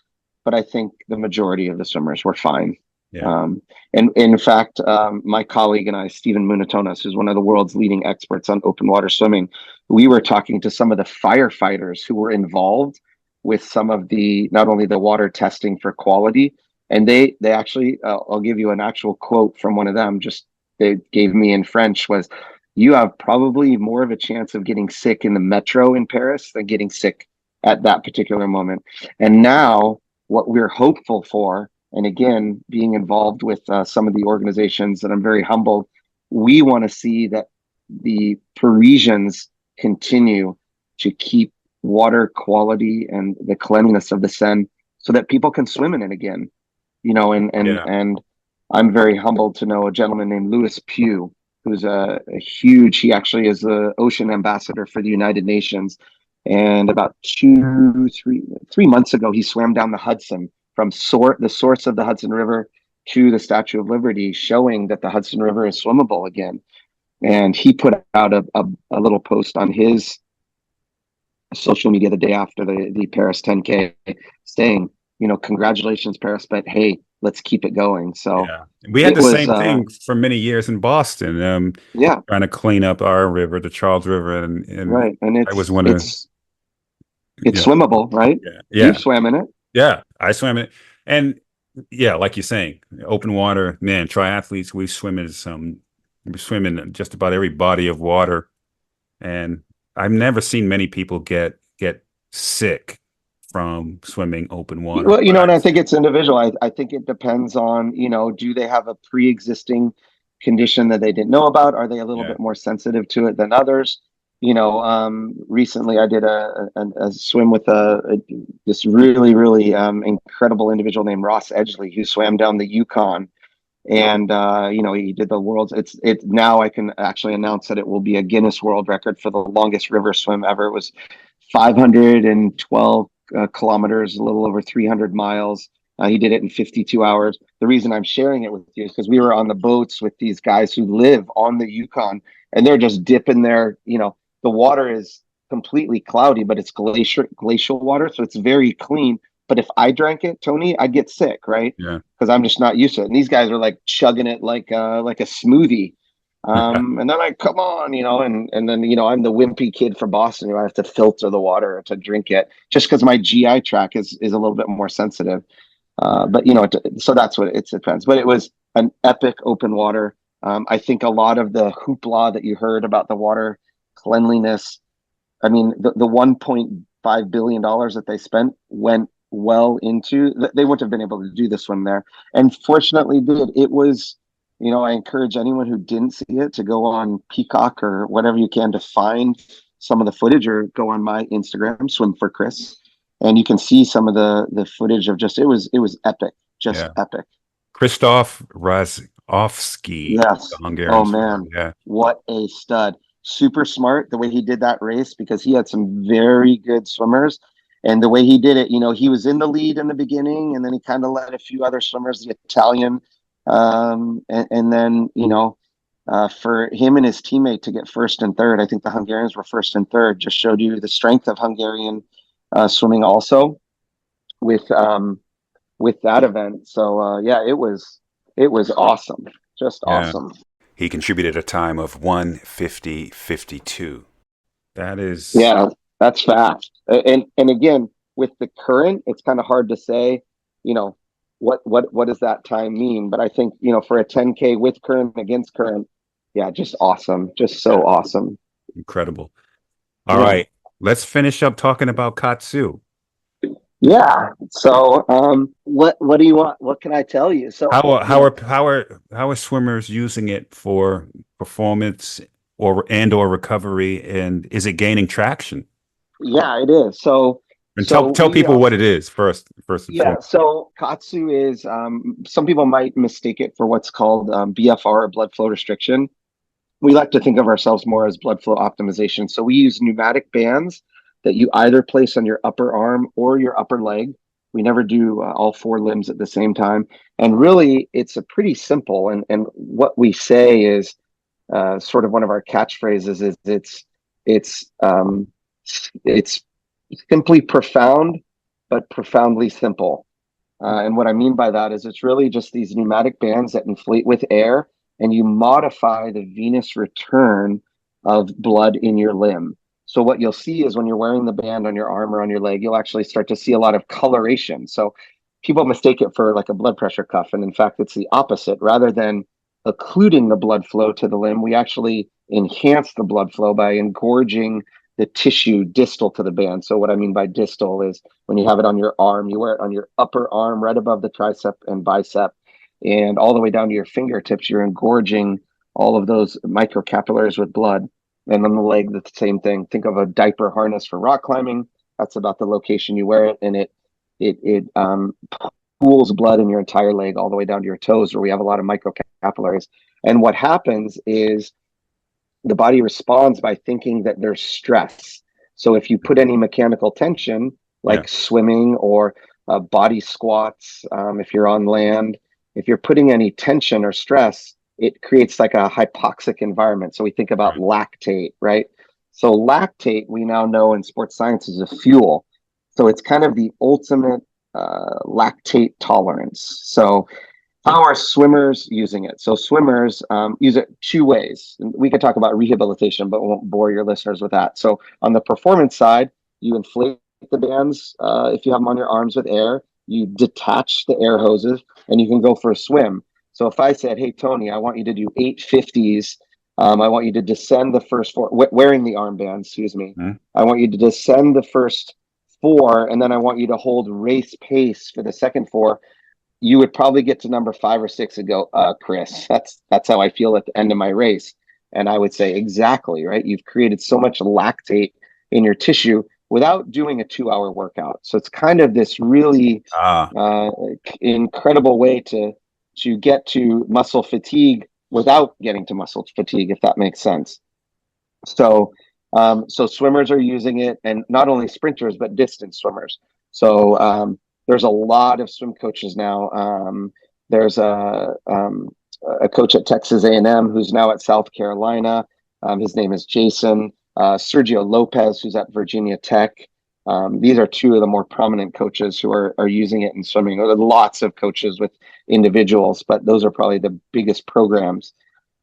[SPEAKER 3] but I think the majority of the swimmers were fine.
[SPEAKER 2] Yeah.
[SPEAKER 3] And in fact, my colleague and I, Stephen Munatonas, who's one of the world's leading experts on open water swimming, we were talking to some of the firefighters who were involved with some of the, not only the water testing for quality, and they actually, I'll give you an actual quote from one of them, just they gave me in French, was, "You have probably more of a chance of getting sick in the metro in Paris than getting sick at that particular moment." And now what we're hopeful for, and again, being involved with some of the organizations that I'm very humbled, we want to see that the Parisians continue to keep water quality and the cleanliness of the Seine so that people can swim in it again. You know, and I'm very humbled to know a gentleman named Louis Pugh, who's a huge, he actually is the ocean ambassador for the United Nations. And about 3 months ago, he swam down the Hudson from the source of the Hudson River to the Statue of Liberty, showing that the Hudson River is swimmable again. And he put out a little post on his social media the day after the Paris 10K saying, you know, congratulations, Paris, but hey, let's keep it going. So
[SPEAKER 2] Yeah. We had the same thing for many years in Boston.
[SPEAKER 3] Yeah,
[SPEAKER 2] trying to clean up our river, the Charles River, and
[SPEAKER 3] right. And
[SPEAKER 2] I was one of
[SPEAKER 3] it's swimmable, right?
[SPEAKER 2] Yeah.
[SPEAKER 3] You've swam in it.
[SPEAKER 2] Yeah, I swam in it. And yeah, like you're saying, open water, man, triathletes, we swim in just about every body of water. And I've never seen many people get sick from swimming open water.
[SPEAKER 3] Well, you know, and I think it's individual. I think it depends on, you know, do they have a pre-existing condition that they didn't know about? Are they a little bit more sensitive to it than others? You know, recently I did a swim with this really, really incredible individual named Ross Edgley, who swam down the Yukon. And you know, he did the world's. It's now I can actually announce that it will be a Guinness World Record for the longest river swim ever. It was 512 kilometers, a little over 300 miles. He did it in 52 hours. The reason I'm sharing it with you is because we were on the boats with these guys who live on the Yukon, and they're just dipping their, you know, the water is completely cloudy, but it's glacial water, so it's very clean. But if I drank it, Tony, I'd get sick, right?
[SPEAKER 2] Yeah.
[SPEAKER 3] Because I'm just not used to it. And these guys are like chugging it like a smoothie. And they're like, come on, you know, and then, you know, I'm the wimpy kid from Boston who I have to filter the water to drink it just because my GI tract is a little bit more sensitive. But, you know, so that's what it depends. But it was an epic open water. I think a lot of the hoopla that you heard about the water cleanliness, I mean, the $1.5 billion that they spent went well into, they wouldn't have been able to do the swim there, and fortunately did. It was, I encourage anyone who didn't see it to go on Peacock or whatever you can to find some of the footage, or go on my Instagram, Swim for Chris, and you can see some of the footage of just, it was epic, just epic.
[SPEAKER 2] Krzysztof Razovsky,
[SPEAKER 3] Yes.
[SPEAKER 2] the Hungarian
[SPEAKER 3] Oh
[SPEAKER 2] swimmer.
[SPEAKER 3] man,
[SPEAKER 2] Yeah.
[SPEAKER 3] what a stud! Super smart the way he did that race, because he had some very good swimmers, and the way he did it, he was in the lead in the beginning, and then he kind of led a few other swimmers, the Italian, and then for him and his teammate to get first and third, I think the Hungarians were first and third, just showed you the strength of Hungarian swimming also with that event. So yeah, it was awesome, just awesome.
[SPEAKER 2] He contributed a time of 1:50:52. That is,
[SPEAKER 3] that's fast. And again, with the current, it's kind of hard to say, what does that time mean? But I think, for a 10K with current, against current, just awesome, just so awesome,
[SPEAKER 2] incredible. All right, let's finish up talking about KAATSU.
[SPEAKER 3] Yeah. So, what do you want? What can I tell you? So,
[SPEAKER 2] how are swimmers using it for performance or recovery, and is it gaining traction?
[SPEAKER 3] Yeah, it is. So,
[SPEAKER 2] and tell people what it is first.
[SPEAKER 3] Yeah. So, KAATSU is, some people might mistake it for what's called BFR, or blood flow restriction. We like to think of ourselves more as blood flow optimization. So, we use pneumatic bands that you either place on your upper arm or your upper leg. We never do all four limbs at the same time. And really, it's a pretty simple, and what we say is sort of one of our catchphrases is it's simply profound, but profoundly simple. And what I mean by that is it's really just these pneumatic bands that inflate with air, and you modify the venous return of blood in your limb. So what you'll see is when you're wearing the band on your arm or on your leg, you'll actually start to see a lot of coloration. So people mistake it for like a blood pressure cuff. And in fact, it's the opposite. Rather than occluding the blood flow to the limb, we actually enhance the blood flow by engorging the tissue distal to the band. So what I mean by distal is when you have it on your arm, you wear it on your upper arm, right above the tricep and bicep, and all the way down to your fingertips, you're engorging all of those microcapillaries with blood. And on the leg, the same thing. Think of a diaper harness for rock climbing. That's about the location you wear it, and it pools blood in your entire leg all the way down to your toes, where we have a lot of microcapillaries. And what happens is the body responds by thinking that there's stress. So if you put any mechanical tension, like swimming or body squats, if you're on land, if you're putting any tension or stress, it creates like a hypoxic environment. So we think about lactate, right? So lactate, we now know in sports science, is a fuel. So it's kind of the ultimate lactate tolerance. So how are swimmers using it? So swimmers use it two ways. We could talk about rehabilitation, but won't bore your listeners with that. So on the performance side, you inflate the bands if you have them on your arms with air. You detach the air hoses, and you can go for a swim. So if I said, hey, Tony, I want you to do 850s, I want you to descend the first four, wearing the armband, excuse me. I want you to descend the first four, and then I want you to hold race pace for the second four. You would probably get to number 5 or 6 and go, Chris, that's how I feel at the end of my race. And I would say, exactly, right? You've created so much lactate in your tissue without doing a 2-hour workout. So it's kind of this really incredible way to get to muscle fatigue without getting to muscle fatigue, if that makes sense. So swimmers are using it, and not only sprinters, but distance swimmers. So there's a lot of swim coaches now. There's a coach at Texas A&M who's now at South Carolina. His name is Jason. Sergio Lopez, who's at Virginia Tech. These are two of the more prominent coaches who are using it in swimming. There are lots of coaches with individuals, but those are probably the biggest programs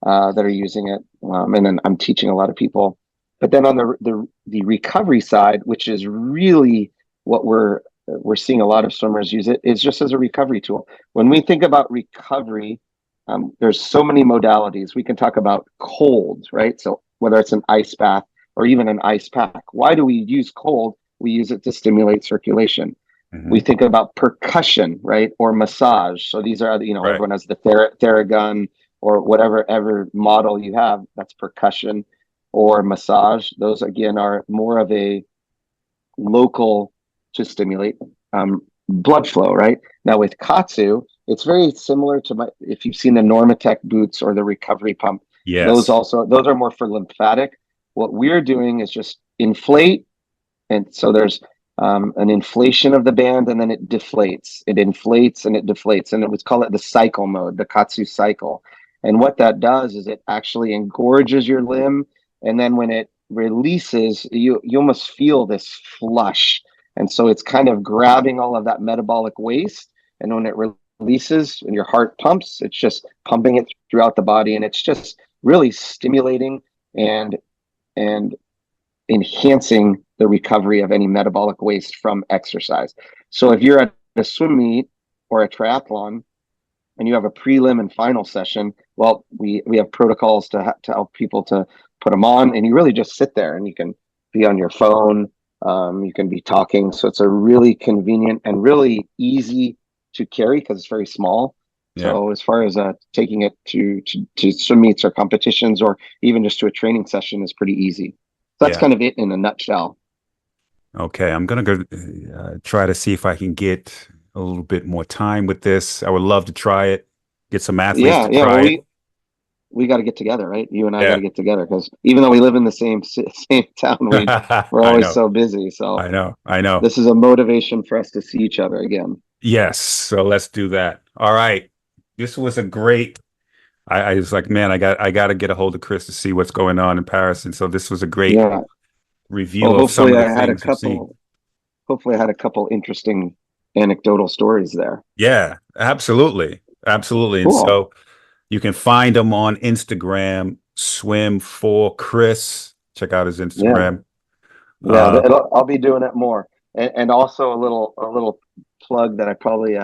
[SPEAKER 3] that are using it. And then I'm teaching a lot of people. But then on the recovery side, which is really what we're seeing a lot of swimmers use it, is just as a recovery tool. When we think about recovery, there's so many modalities. We can talk about cold, right? So whether it's an ice bath or even an ice pack. Why do we use cold? We use it to stimulate circulation. We think about percussion, right? Or massage. So these are,
[SPEAKER 2] Right.
[SPEAKER 3] everyone has the Theragun or whatever ever model you have, that's percussion or massage. Those again are more of a local to stimulate blood flow, right? Now with KAATSU, it's very similar to if you've seen the Normatec boots or the recovery pump.
[SPEAKER 2] Yes.
[SPEAKER 3] Those are more for lymphatic. What we're doing is just inflate, and so there's an inflation of the band, and then it deflates. It inflates and it deflates, and we call it the cycle mode, the KAATSU cycle. And what that does is it actually engorges your limb, and then when it releases, you almost feel this flush. And so it's kind of grabbing all of that metabolic waste, and when it releases and your heart pumps, it's just pumping it throughout the body, and it's just really stimulating and enhancing the recovery of any metabolic waste from exercise. So if you're at a swim meet or a triathlon and you have a prelim and final session, well, we have protocols to help people to put them on, and you really just sit there and you can be on your phone, you can be talking. So it's a really convenient and really easy to carry because it's very small. Yeah. So as far as taking it to swim meets or competitions or even just to a training session is pretty easy. That's kind of it in a nutshell.
[SPEAKER 2] Okay, I'm going to go try to see if I can get a little bit more time with this. I would love to try it, get some athletes to try it.
[SPEAKER 3] We got to get together, right? You and I got to get together because even though we live in the same town, we're always so busy. So
[SPEAKER 2] I know.
[SPEAKER 3] This is a motivation for us to see each other again.
[SPEAKER 2] Yes, so let's do that. All right, this was a great. I was like, man, I got to get a hold of Chris to see what's going on in Paris, and so this was a great review of some of the things you've seen.
[SPEAKER 3] Hopefully, I had a couple interesting anecdotal stories there.
[SPEAKER 2] Yeah, absolutely.
[SPEAKER 3] Cool.
[SPEAKER 2] And so you can find him on Instagram, Swim for Chris. Check out his Instagram.
[SPEAKER 3] Yeah, I'll be doing it more, and also a little plug that I probably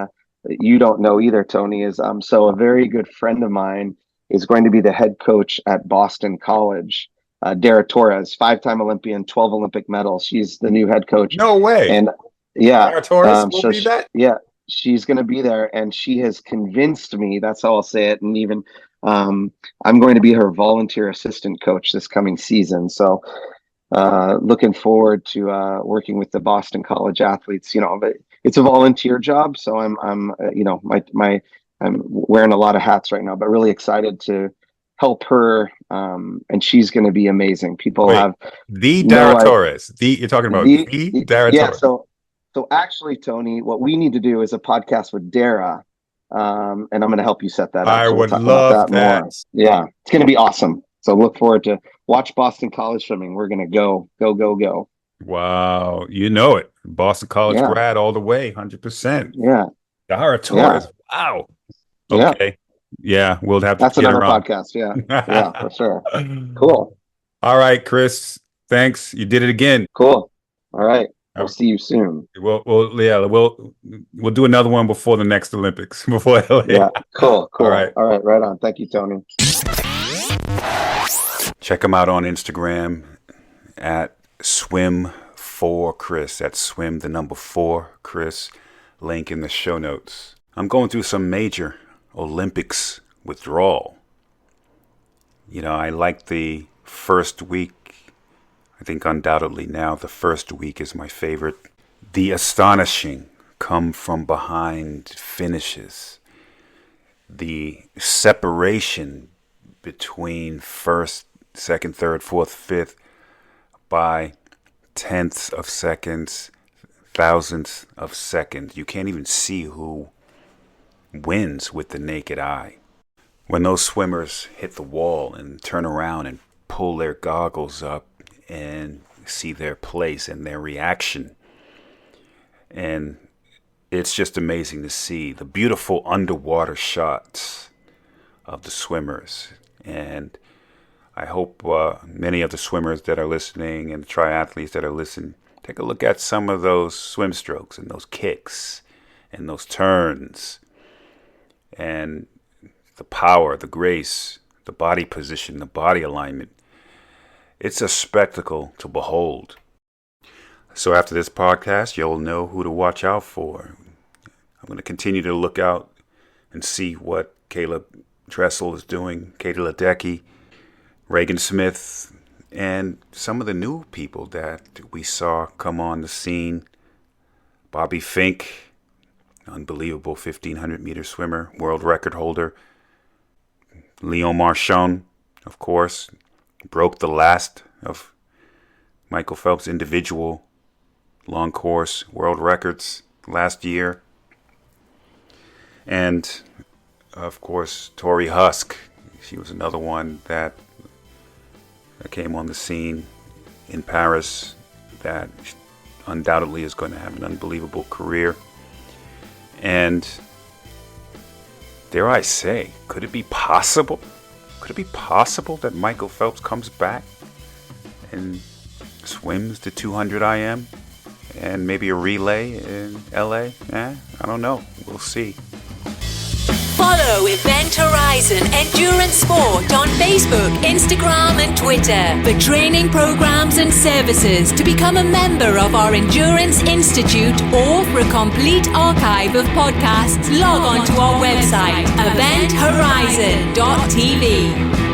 [SPEAKER 3] you don't know either, Tony, is so a very good friend of mine is going to be the head coach at Boston College. Dara Torres, 5-time Olympian, 12 Olympic medals. She's the new head coach.
[SPEAKER 2] No way.
[SPEAKER 3] And Dara
[SPEAKER 2] Torres will be that?
[SPEAKER 3] She's going to be there, and she has convinced me, that's how I'll say it, and even I'm going to be her volunteer assistant coach this coming season. So looking forward to working with the Boston College athletes, but it's a volunteer job. So I'm I'm wearing a lot of hats right now, but really excited to help her. And she's going to be amazing. People have
[SPEAKER 2] the Dara Torres. You're talking about the Dara Torres.
[SPEAKER 3] So actually, Tony, what we need to do is a podcast with Dara. And I'm going to help you set that up.
[SPEAKER 2] I would love that.
[SPEAKER 3] More. Yeah, it's going to be awesome. So look forward to watch Boston College swimming. We're going to go.
[SPEAKER 2] Wow. You know it. Boston College grad all the way, 100%.
[SPEAKER 3] Yeah.
[SPEAKER 2] Dara Torres. Yeah. Wow. Okay. Yeah. We'll have to
[SPEAKER 3] That's another podcast. Yeah. Yeah, for sure. Cool.
[SPEAKER 2] All right, Chris. Thanks. You did it again.
[SPEAKER 3] Cool. All right. We'll see you soon.
[SPEAKER 2] We'll do another one before the next Olympics. Before LA.
[SPEAKER 3] Yeah. Cool.
[SPEAKER 2] All right.
[SPEAKER 3] Right on. Thank you, Tony.
[SPEAKER 2] Check him out on Instagram at swim4chris. That's swim the number 4 Chris. Link in the show notes. I'm going through some major Olympics withdrawal. I like the first week. I think undoubtedly now the first week is my favorite. The astonishing come from behind finishes. The separation between first, second, third, fourth, fifth by tenths of seconds, thousandths of seconds. You can't even see who wins with the naked eye. When those swimmers hit the wall and turn around and pull their goggles up and see their place and their reaction. And it's just amazing to see the beautiful underwater shots of the swimmers. And I hope many of the swimmers that are listening and the triathletes that are listening, take a look at some of those swim strokes and those kicks and those turns and the power, the grace, the body position, the body alignment. It's a spectacle to behold. So after this podcast, you'll know who to watch out for. I'm going to continue to look out and see what Dressel is doing, Katie Ladecky, Reagan Smith, and some of the new people that we saw come on the scene. Bobby Finke, unbelievable 1,500 meter swimmer, world record holder. Léon Marchand, of course, broke the last of Michael Phelps' individual long course world records last year. And, of course, Tori Husk. She was another one that came on the scene in Paris that undoubtedly is going to have an unbelievable career. And dare I say, could it be possible? Could it be possible that Michael Phelps comes back and swims the 200 IM and maybe a relay in LA? I don't know. We'll see.
[SPEAKER 1] Follow Event Horizon Endurance Sport on Facebook, Instagram and Twitter for training programs and services. To become a member of our Endurance Institute or for a complete archive of podcasts, log on to our website, eventhorizon.tv.